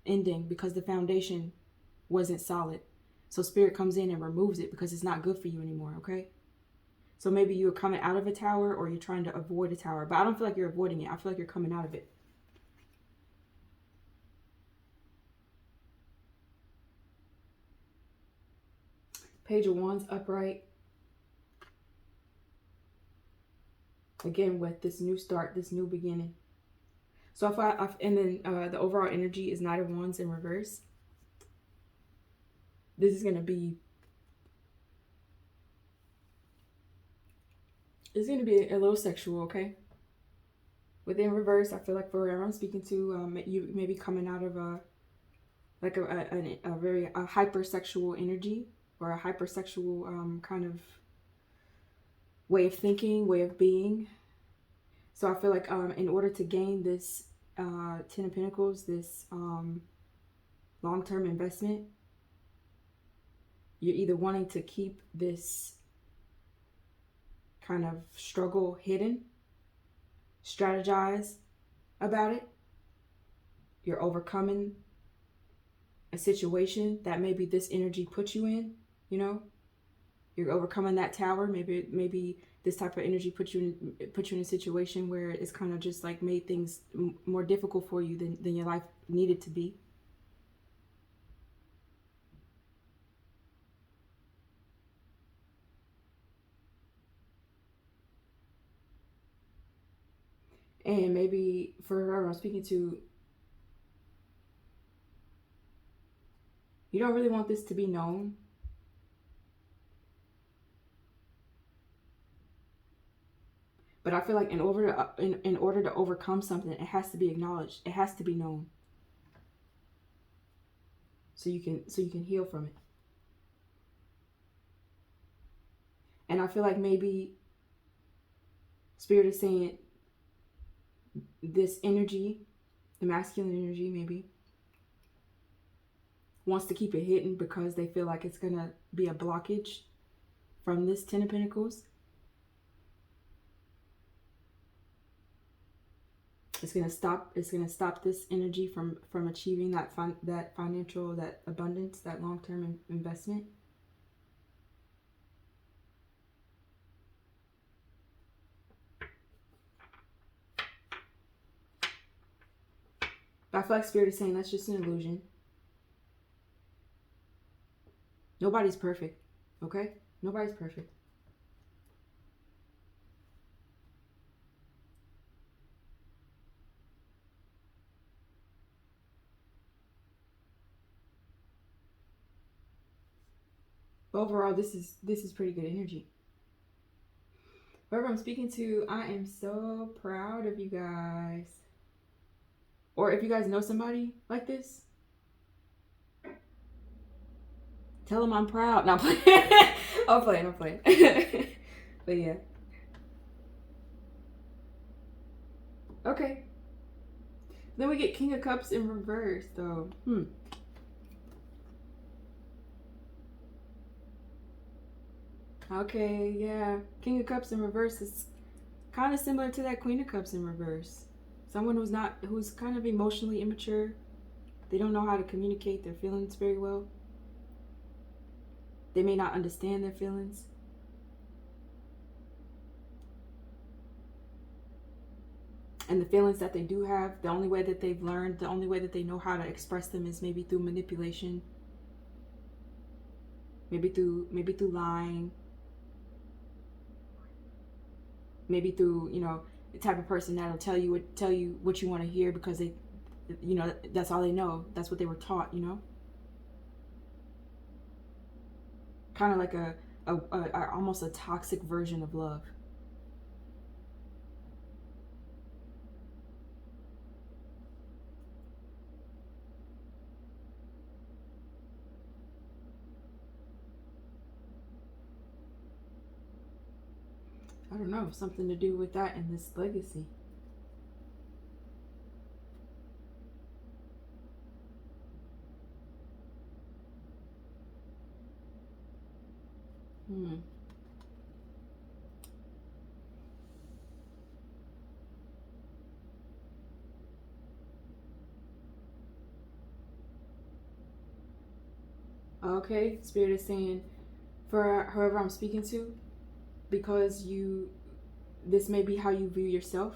ending because the foundation wasn't solid. So spirit comes in and removes it because it's not good for you anymore, okay? So maybe you're coming out of a tower or you're trying to avoid a tower. But I don't feel like you're avoiding it. I feel like you're coming out of it. Page of Wands upright. Again, with this new start, this new beginning. So and then the overall energy is Knight of Wands in reverse. This is gonna be a little sexual, okay? Within reverse, I feel like for whoever I'm speaking to, you may be coming out of a very hypersexual energy, or a hypersexual kind of way of thinking, way of being. So I feel like in order to gain this Ten of Pentacles, this long-term investment, you're either wanting to keep this kind of struggle hidden, strategize about it. You're overcoming a situation that maybe this energy puts you in, you know. You're overcoming that tower. Maybe this type of energy puts you in a situation where it's kind of just like made things more difficult for you than your life needed to be. And maybe for whoever I'm speaking to, you don't really want this to be known. But I feel like in order to overcome something, it has to be acknowledged. It has to be known. So you can heal from it. And I feel like maybe Spirit is saying this energy, the masculine energy maybe, wants to keep it hidden because they feel like it's going to be a blockage from this Ten of Pentacles. It's going to stop this energy from achieving that financial, that abundance, that long-term investment. But I feel like Spirit is saying that's just an illusion. Nobody's perfect, okay? Nobody's perfect. But overall, this is pretty good energy. Whoever I'm speaking to, I am so proud of you guys. Or if you guys know somebody like this, tell them I'm proud. No, I'm playing. I'm playing. But yeah. Okay. Then we get King of Cups in reverse, though. Okay, yeah. King of Cups in reverse is kind of similar to that Queen of Cups in reverse. Someone who's kind of emotionally immature. They don't know how to communicate their feelings very well. They may not understand their feelings. And the feelings that they do have, the only way that they've learned, the only way that they know how to express them is maybe through manipulation. Maybe through lying. Maybe through, the type of person that'll tell you what you want to hear because they, that's all they know. That's what they were taught, Kind of like a almost a toxic version of love. I don't know, something to do with that in this legacy. Okay, Spirit is saying, for whoever I'm speaking to, because this may be how you view yourself.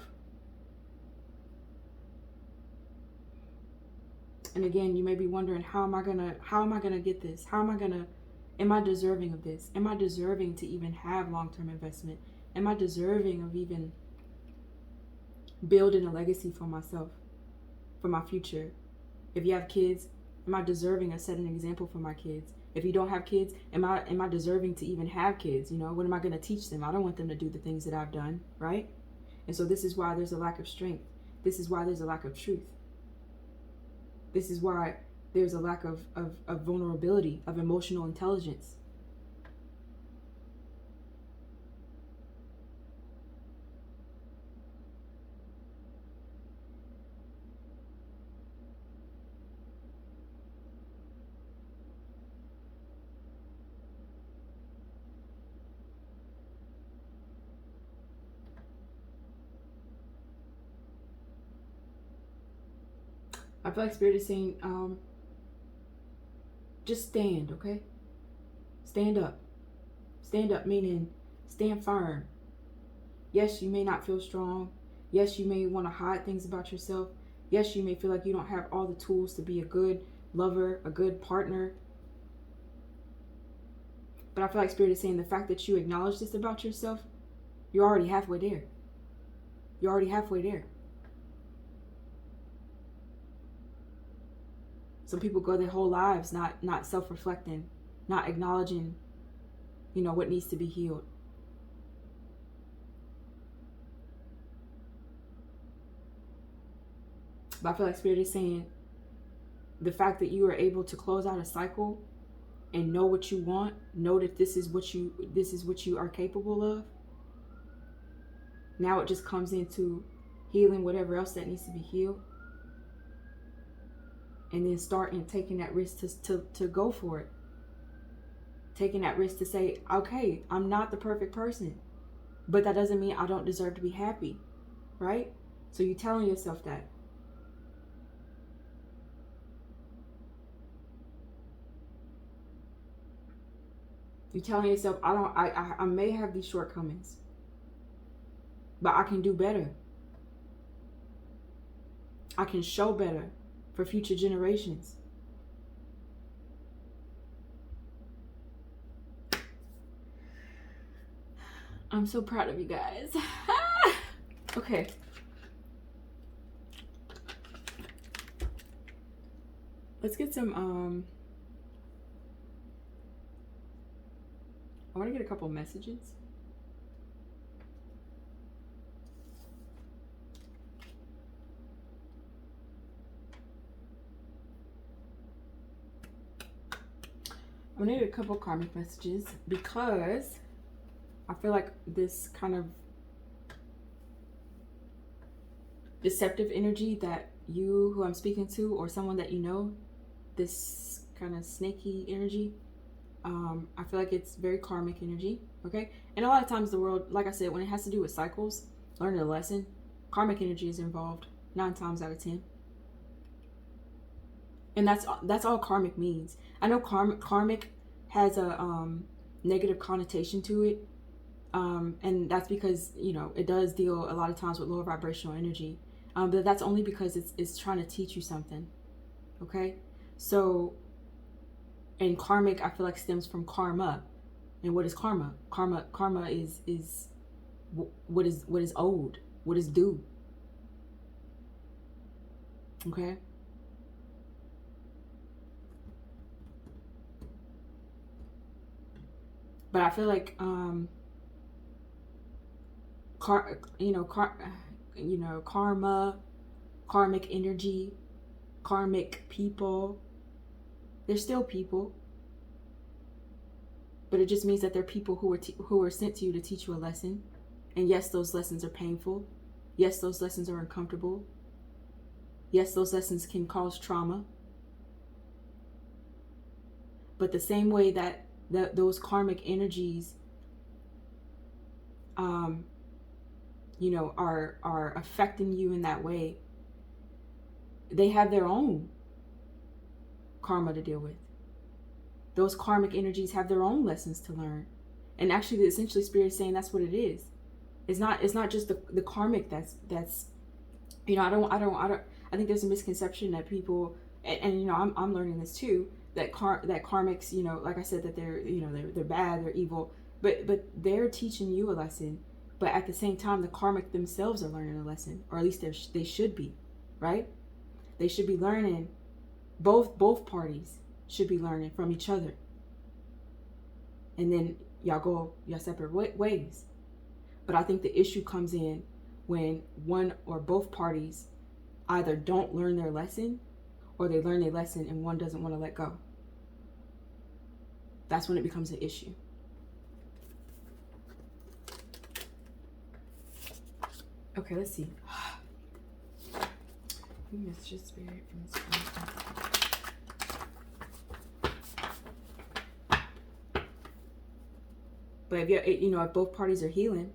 And again, you may be wondering, how am I gonna get this? Am I deserving of this? Am I deserving to even have long-term investment? Am I deserving of even building a legacy for myself? for my future? If you have kids, am I deserving of setting an example for my kids? If you don't have kids, am I deserving to even have kids? You know, what am I going to teach them? I don't want them to do the things that I've done, right? And so this is why there's a lack of strength. This is why there's a lack of truth. This is why there's a lack of vulnerability, of emotional intelligence. I feel like Spirit is saying, just stand, okay? Stand up. Stand up, meaning stand firm. Yes, you may not feel strong. Yes, you may want to hide things about yourself. Yes, you may feel like you don't have all the tools to be a good lover, a good partner. But I feel like Spirit is saying the fact that you acknowledge this about yourself, you're already halfway there. You're already halfway there. Some people go their whole lives not self-reflecting, not acknowledging, what needs to be healed. But I feel like Spirit is saying the fact that you are able to close out a cycle and know what you want, know that this is what you are capable of. Now it just comes into healing whatever else that needs to be healed. And then starting taking that risk to go for it. Taking that risk to say, okay, I'm not the perfect person, but that doesn't mean I don't deserve to be happy, right? So you're telling yourself that. You're telling yourself, I may have these shortcomings, but I can do better. I can show better for future generations. I'm so proud of you guys. Okay. Let's get some, I want to get a couple messages. I need a couple karmic messages because I feel like this kind of deceptive energy that who I'm speaking to, or someone that this kind of snaky energy, I feel like it's very karmic energy, okay? And a lot of times the world, like I said, when it has to do with cycles, learning a lesson, karmic energy is involved 9 times out of 10. And that's all karmic means. I know karmic has a negative connotation to it, and that's because it does deal a lot of times with lower vibrational energy, but that's only because it's trying to teach you something, okay? So, and karmic, I feel like, stems from karma. And what is karma? Karma is what is owed, what is due, okay? But I feel like karma, karmic energy, karmic people, they're still people, but it just means that they're people who are sent to you to teach you a lesson. And yes, those lessons are painful. Yes, those lessons are uncomfortable. Yes, those lessons can cause trauma. But the same way that those karmic energies are affecting you in that way, they have their own karma to deal with. Those karmic energies have their own lessons to learn. And actually, essentially, Spirit is saying that's what it is. It's not just the karmic that's I think there's a misconception that people, and I'm learning this too, that karmics, like I said, that they're bad, they're evil, but they're teaching you a lesson. But at the same time, the karmic themselves are learning a lesson, or at least they should be, right? They should be learning. Both parties should be learning from each other. And then y'all go your separate ways. But I think the issue comes in when one or both parties either don't learn their lesson, or they learn their lesson and one doesn't want to let go. That's when it becomes an issue. Okay, let's see. We missed your spirit from this point. But if if both parties are healing,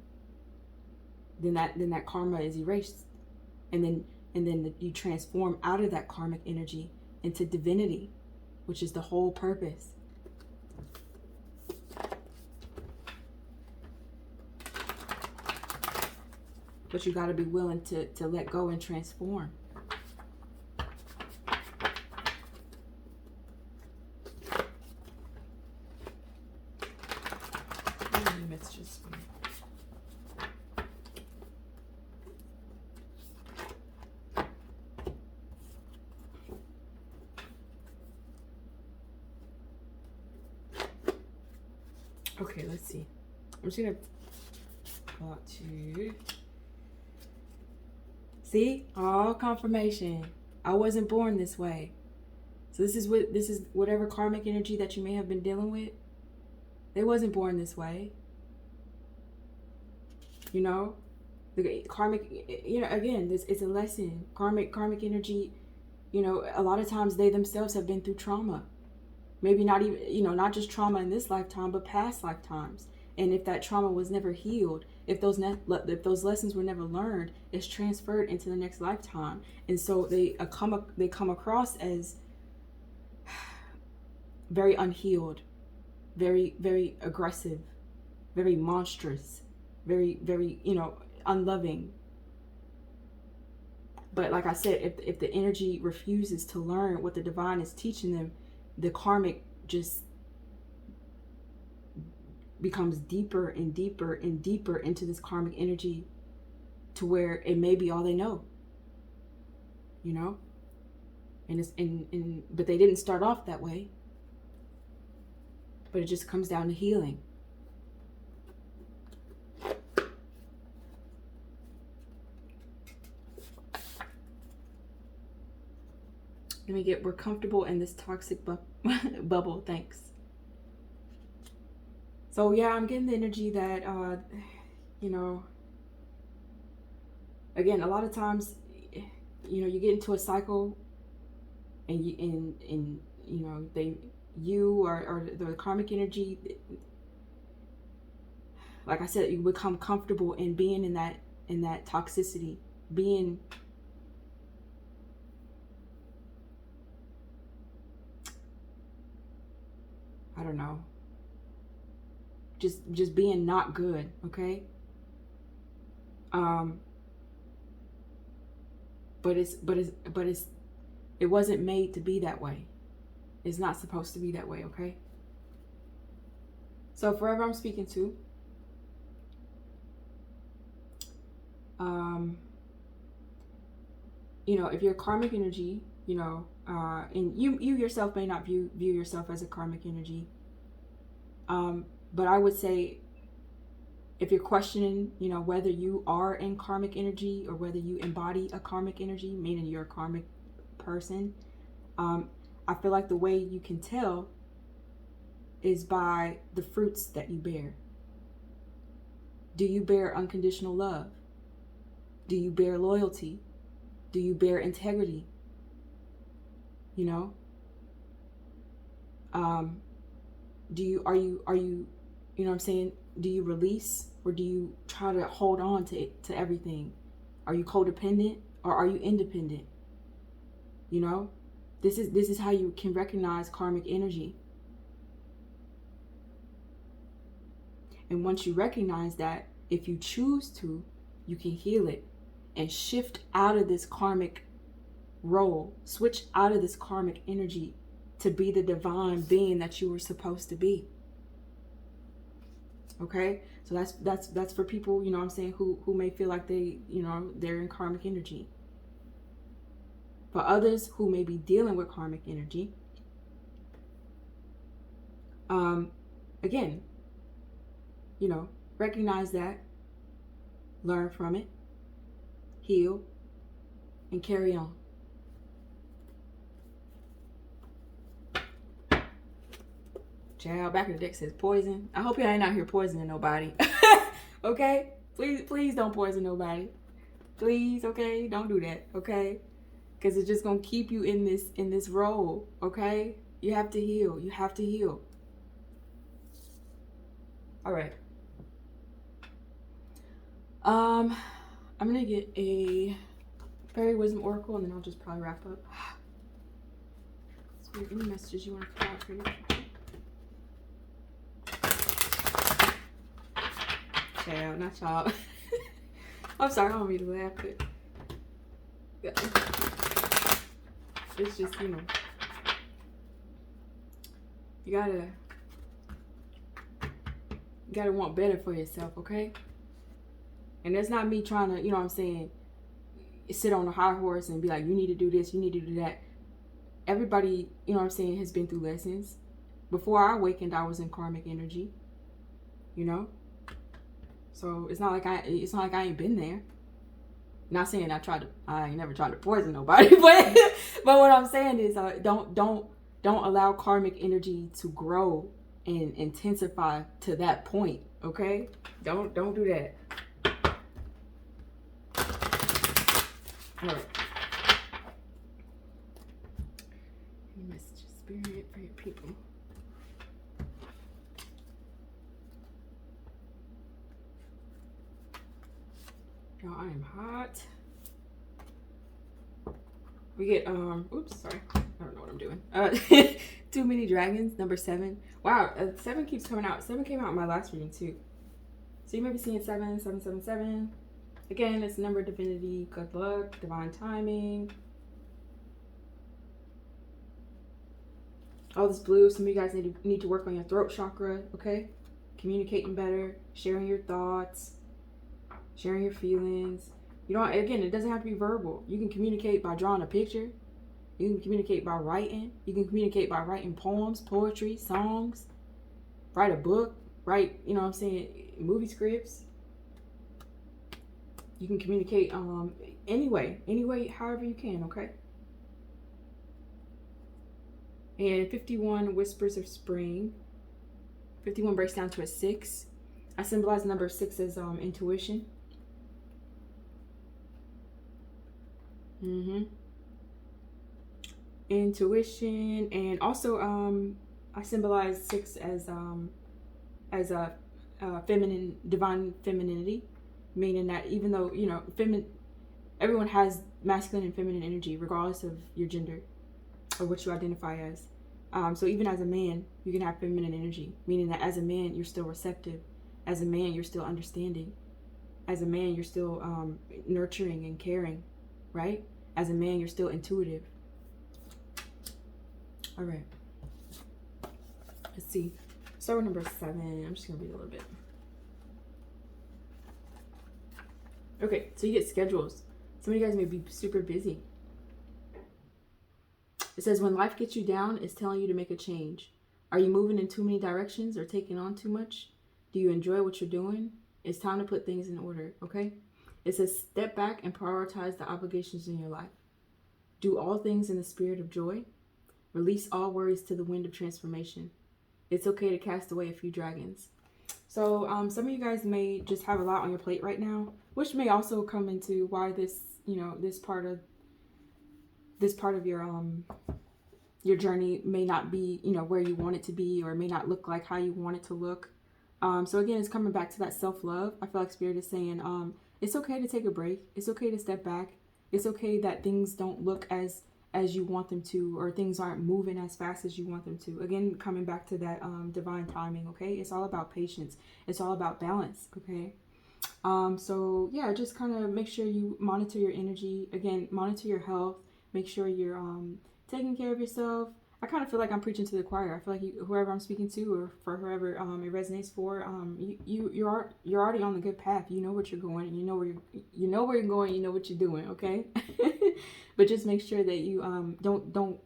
then that karma is erased, and then you transform out of that karmic energy into divinity, which is the whole purpose. But you got to be willing to let go and transform. Okay, let's see. I'm just gonna go out to see all confirmation. I wasn't born this way. So this is whatever karmic energy that you may have been dealing with. They wasn't born this way. You know, the karmic. Again, this is a lesson. Karmic energy. A lot of times they themselves have been through trauma. Maybe not even, not just trauma in this lifetime, but past lifetimes. And if that trauma was never healed, if those lessons were never learned, it's transferred into the next lifetime. And so they come across as very unhealed, very, very aggressive, very monstrous, very, very, unloving. But like I said, if the energy refuses to learn what the divine is teaching them, the karmic just becomes deeper and deeper and deeper into this karmic energy, to where it may be all they know. But they didn't start off that way. But it just comes down to healing. We're comfortable in this toxic bubble. Thanks. So yeah, I'm getting the energy that, again, a lot of times, you get into a cycle, and the karmic energy, like I said, you become comfortable in being in that toxicity, being I don't know, just being not good, okay? But it wasn't made to be that way. It's not supposed to be that way, okay? So forever I'm speaking to, if you're karmic energy, and you yourself may not view yourself as a karmic energy, but I would say, if you're questioning, whether you are in karmic energy or whether you embody a karmic energy, meaning you're a karmic person, I feel like the way you can tell is by the fruits that you bear. Do you bear unconditional love? Do you bear loyalty? Do you bear integrity? Are you what I'm saying? Do you release, or do you try to hold on to everything? Are you codependent, or are you independent? This is how you can recognize karmic energy. And once you recognize that, if you choose to, you can heal it and shift out of this karmic role, switch out of this karmic energy to be the divine being that you were supposed to be. Okay? So that's for people, who may feel like they're in karmic energy. For others who may be dealing with karmic energy, again, recognize that, learn from it, heal, and carry on. Child, back in the deck says poison. I hope y'all ain't out here poisoning nobody. Okay? Please don't poison nobody. Please, okay? Don't do that, okay? Because it's just going to keep you in this role, okay? You have to heal. You have to heal. All right. I'm going to get a Fairy Wisdom Oracle, and then I'll just probably wrap up. Is there any messages you want to put out for your people? Child, not y'all. I'm sorry, I don't mean to laugh, but it's just, you gotta want better for yourself, okay? And that's not me trying to, sit on a high horse and be like, you need to do this, you need to do that. Everybody, has been through lessons. Before I awakened, I was in karmic energy, So it's not like I ain't been there. Not saying I ain't never tried to poison nobody, but what I'm saying is don't allow karmic energy to grow and intensify to that point, okay? Don't do that. All right. Any message of spirit for your people? Y'all, I am hot. We get, oops, sorry. I don't know what I'm doing. Too Many Dragons, number 7. Wow, 7 keeps coming out. 7 came out in my last reading, too. So you may be seeing 7, 7, 7, 7. Again, it's number divinity, good luck, divine timing. All this blue, some of you guys need to work on your throat chakra, okay? Communicating better, sharing your thoughts, sharing your feelings. Again, it doesn't have to be verbal. You can communicate by drawing a picture. You can communicate by writing. You can communicate by writing poems, poetry, songs. Write a book. Write, movie scripts. You can communicate anyway, however you can, okay? And 51, Whispers of Spring. 51 breaks down to a 6. I symbolize the number 6 as intuition. Intuition, and also I symbolize 6 as a feminine, divine femininity, meaning that even though everyone has masculine and feminine energy regardless of your gender or what you identify as. So even as a man, you can have feminine energy, meaning that as a man you're still receptive, as a man you're still understanding, as a man you're still nurturing and caring, right? As a man you're still intuitive. All right, let's see. Start with number 7. I'm just gonna read a little bit. Okay, so you get schedules. Some of you guys may be super busy. It says, when life gets you down, it's telling you to make a change. Are you moving in too many directions or taking on too much? Do you enjoy what you're doing? It's time to put things in order, okay? It says, step back and prioritize the obligations in your life. Do all things in the spirit of joy. Release all worries to the wind of transformation. It's okay to cast away a few dragons. So some of you guys may just have a lot on your plate right now, which may also come into why this, this part of your journey may not be, where you want it to be, or may not look like how you want it to look. So again, it's coming back to that self-love. I feel like Spirit is saying, it's okay to take a break. It's okay to step back. It's okay that things don't look as you want them to, or things aren't moving as fast as you want them to. Again, coming back to that divine timing, okay? It's all about patience. It's all about balance, okay? So yeah, just kind of make sure you monitor your energy. Again, monitor your health. Make sure you're taking care of yourself. I kind of feel like I'm preaching to the choir. I feel like whoever I'm speaking to, or for whoever it resonates for, you're already on the good path. You know what you're going, and you know where you're going. You know what you're doing. Okay, but just make sure that you don't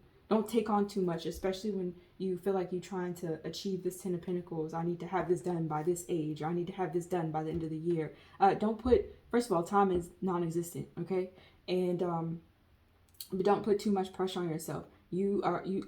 take on too much, especially when you feel like you're trying to achieve this 10 of Pentacles. I need to have this done by this age, or I need to have this done by the end of the year. Don't put, first of all, time is non-existent. Okay, and but don't put too much pressure on yourself. You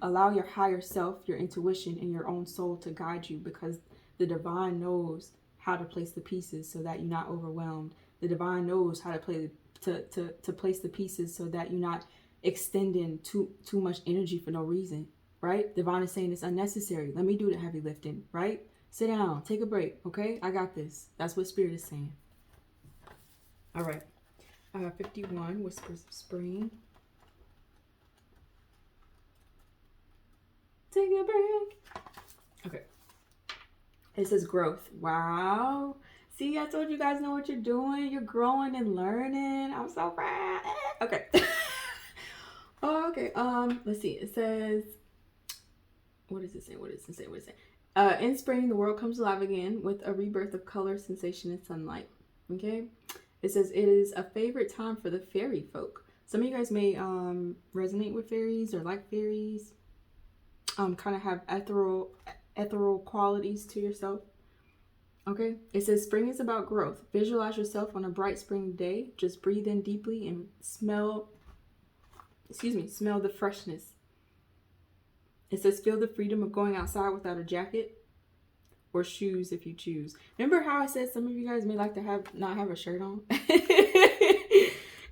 allow your higher self, your intuition, and your own soul to guide you, because the divine knows how to place the pieces so that you're not overwhelmed. The divine knows how to play to place the pieces so that you're not extending too much energy for no reason, right? Divine is saying it's unnecessary. Let me do the heavy lifting, right? Sit down, take a break, okay? I got this. That's what Spirit is saying. All right. 51, Whispers of Spring. Take a break. Okay. It says growth. Wow. See, I told you guys know what you're doing. You're growing and learning. I'm so proud. Okay. Oh, okay. Let's see. It says, what does it say? In spring, the world comes alive again with a rebirth of color, sensation, and sunlight. Okay. It says it is a favorite time for the fairy folk. Some of you guys may resonate with fairies or like fairies. Kind of have ethereal qualities to yourself. Okay. It says spring is about growth. Visualize yourself on a bright spring day. Just breathe in deeply and smell the freshness. It says feel the freedom of going outside without a jacket or shoes if you choose. Remember how I said some of you guys may like to not have a shirt on?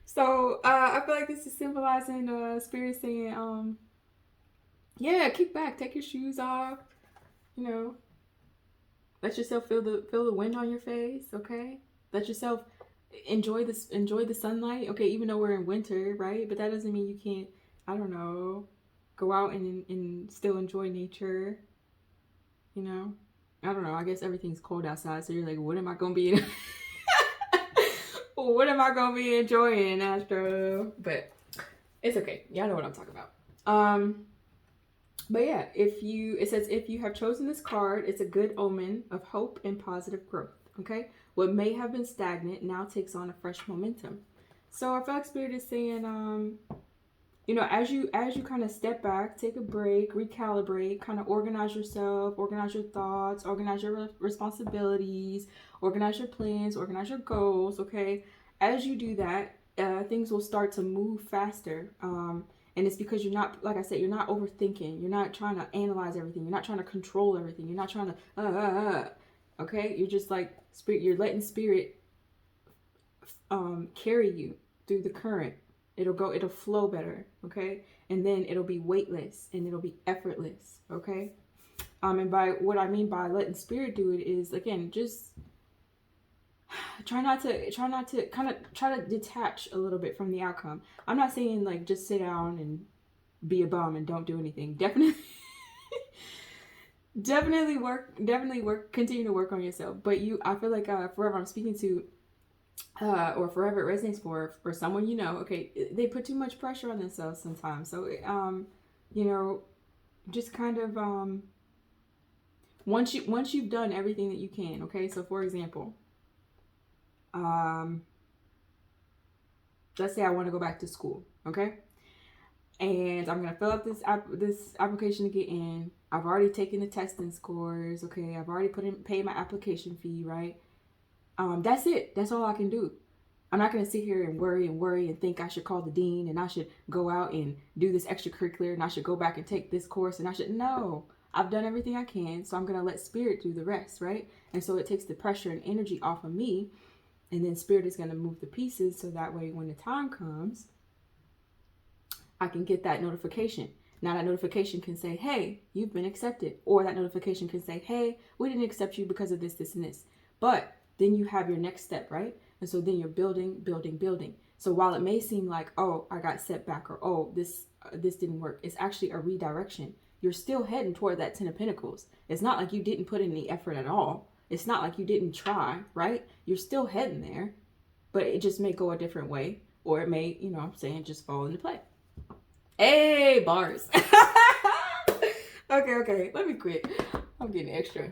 So I feel like this is symbolizing Spirit saying, yeah, kick back, take your shoes off, let yourself feel the wind on your face, okay? Let yourself enjoy the sunlight, okay? Even though we're in winter, right? But that doesn't mean you can't, I don't know, go out and still enjoy nature, I don't know. I guess everything's cold outside, so you're like, what am I gonna be? What am I gonna be enjoying, Astro? But it's okay. Y'all know what I'm talking about. But yeah, it says if you have chosen this card, it's a good omen of hope and positive growth. Okay, what may have been stagnant now takes on a fresh momentum. So I feel like Spirit is saying, as you kind of step back, take a break, recalibrate, kind of organize yourself, organize your thoughts, organize your responsibilities, organize your plans, organize your goals. Okay, as you do that, things will start to move faster. And it's because you're not, like I said, you're not overthinking. You're not trying to analyze everything. You're not trying to control everything. You're not trying to, okay? You're just like, Spirit, you're letting Spirit carry you through the current. It'll flow better, okay? And then it'll be weightless and it'll be effortless, okay? And by what I mean by letting Spirit do it is, again, just try not to try to detach a little bit from the outcome. I'm not saying like just sit down and be a bum and don't do anything. Definitely work, continue to work on yourself. But I feel like forever I'm speaking to, or forever it resonates for someone, okay, they put too much pressure on themselves sometimes. So, just kind of, once you've done everything that you can, okay, so for example, let's say I want to go back to school, okay? And I'm going to fill out this application to get in. I've already taken the testing scores, okay? I've already paid my application fee, right? That's it. That's all I can do. I'm not going to sit here and worry and think I should call the dean and I should go out and do this extracurricular and I should go back and take this course and no. I've done everything I can, so I'm going to let Spirit do the rest, right? And so it takes the pressure and energy off of me. And then Spirit is going to move the pieces so that way when the time comes, I can get that notification. Now that notification can say, hey, you've been accepted. Or that notification can say, hey, we didn't accept you because of this, this, and this. But then you have your next step, right? And so then you're building. So while it may seem like, oh, I got set back, or oh, this didn't work, it's actually a redirection. You're still heading toward that 10 of Pentacles. It's not like you didn't put in any effort at all. It's not like you didn't try, right? You're still heading there, but it just may go a different way, or it may, just fall into play. Hey, bars. Okay. Let me quit. I'm getting extra.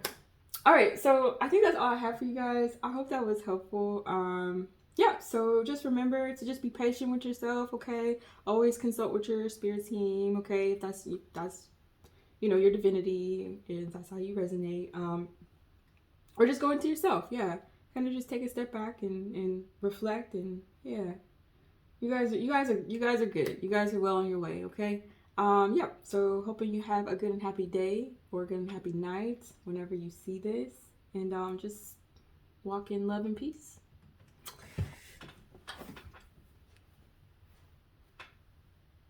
All right, so I think that's all I have for you guys. I hope that was helpful. Yeah, so just remember to just be patient with yourself, okay? Always consult with your spirit team, okay? If that's your divinity, if that's how you resonate. Or just go into yourself, yeah. Kind of just take a step back and reflect, and yeah. You guys are good. You guys are well on your way, okay? Yeah, so hoping you have a good and happy day or a good and happy night whenever you see this. And just walk in love and peace.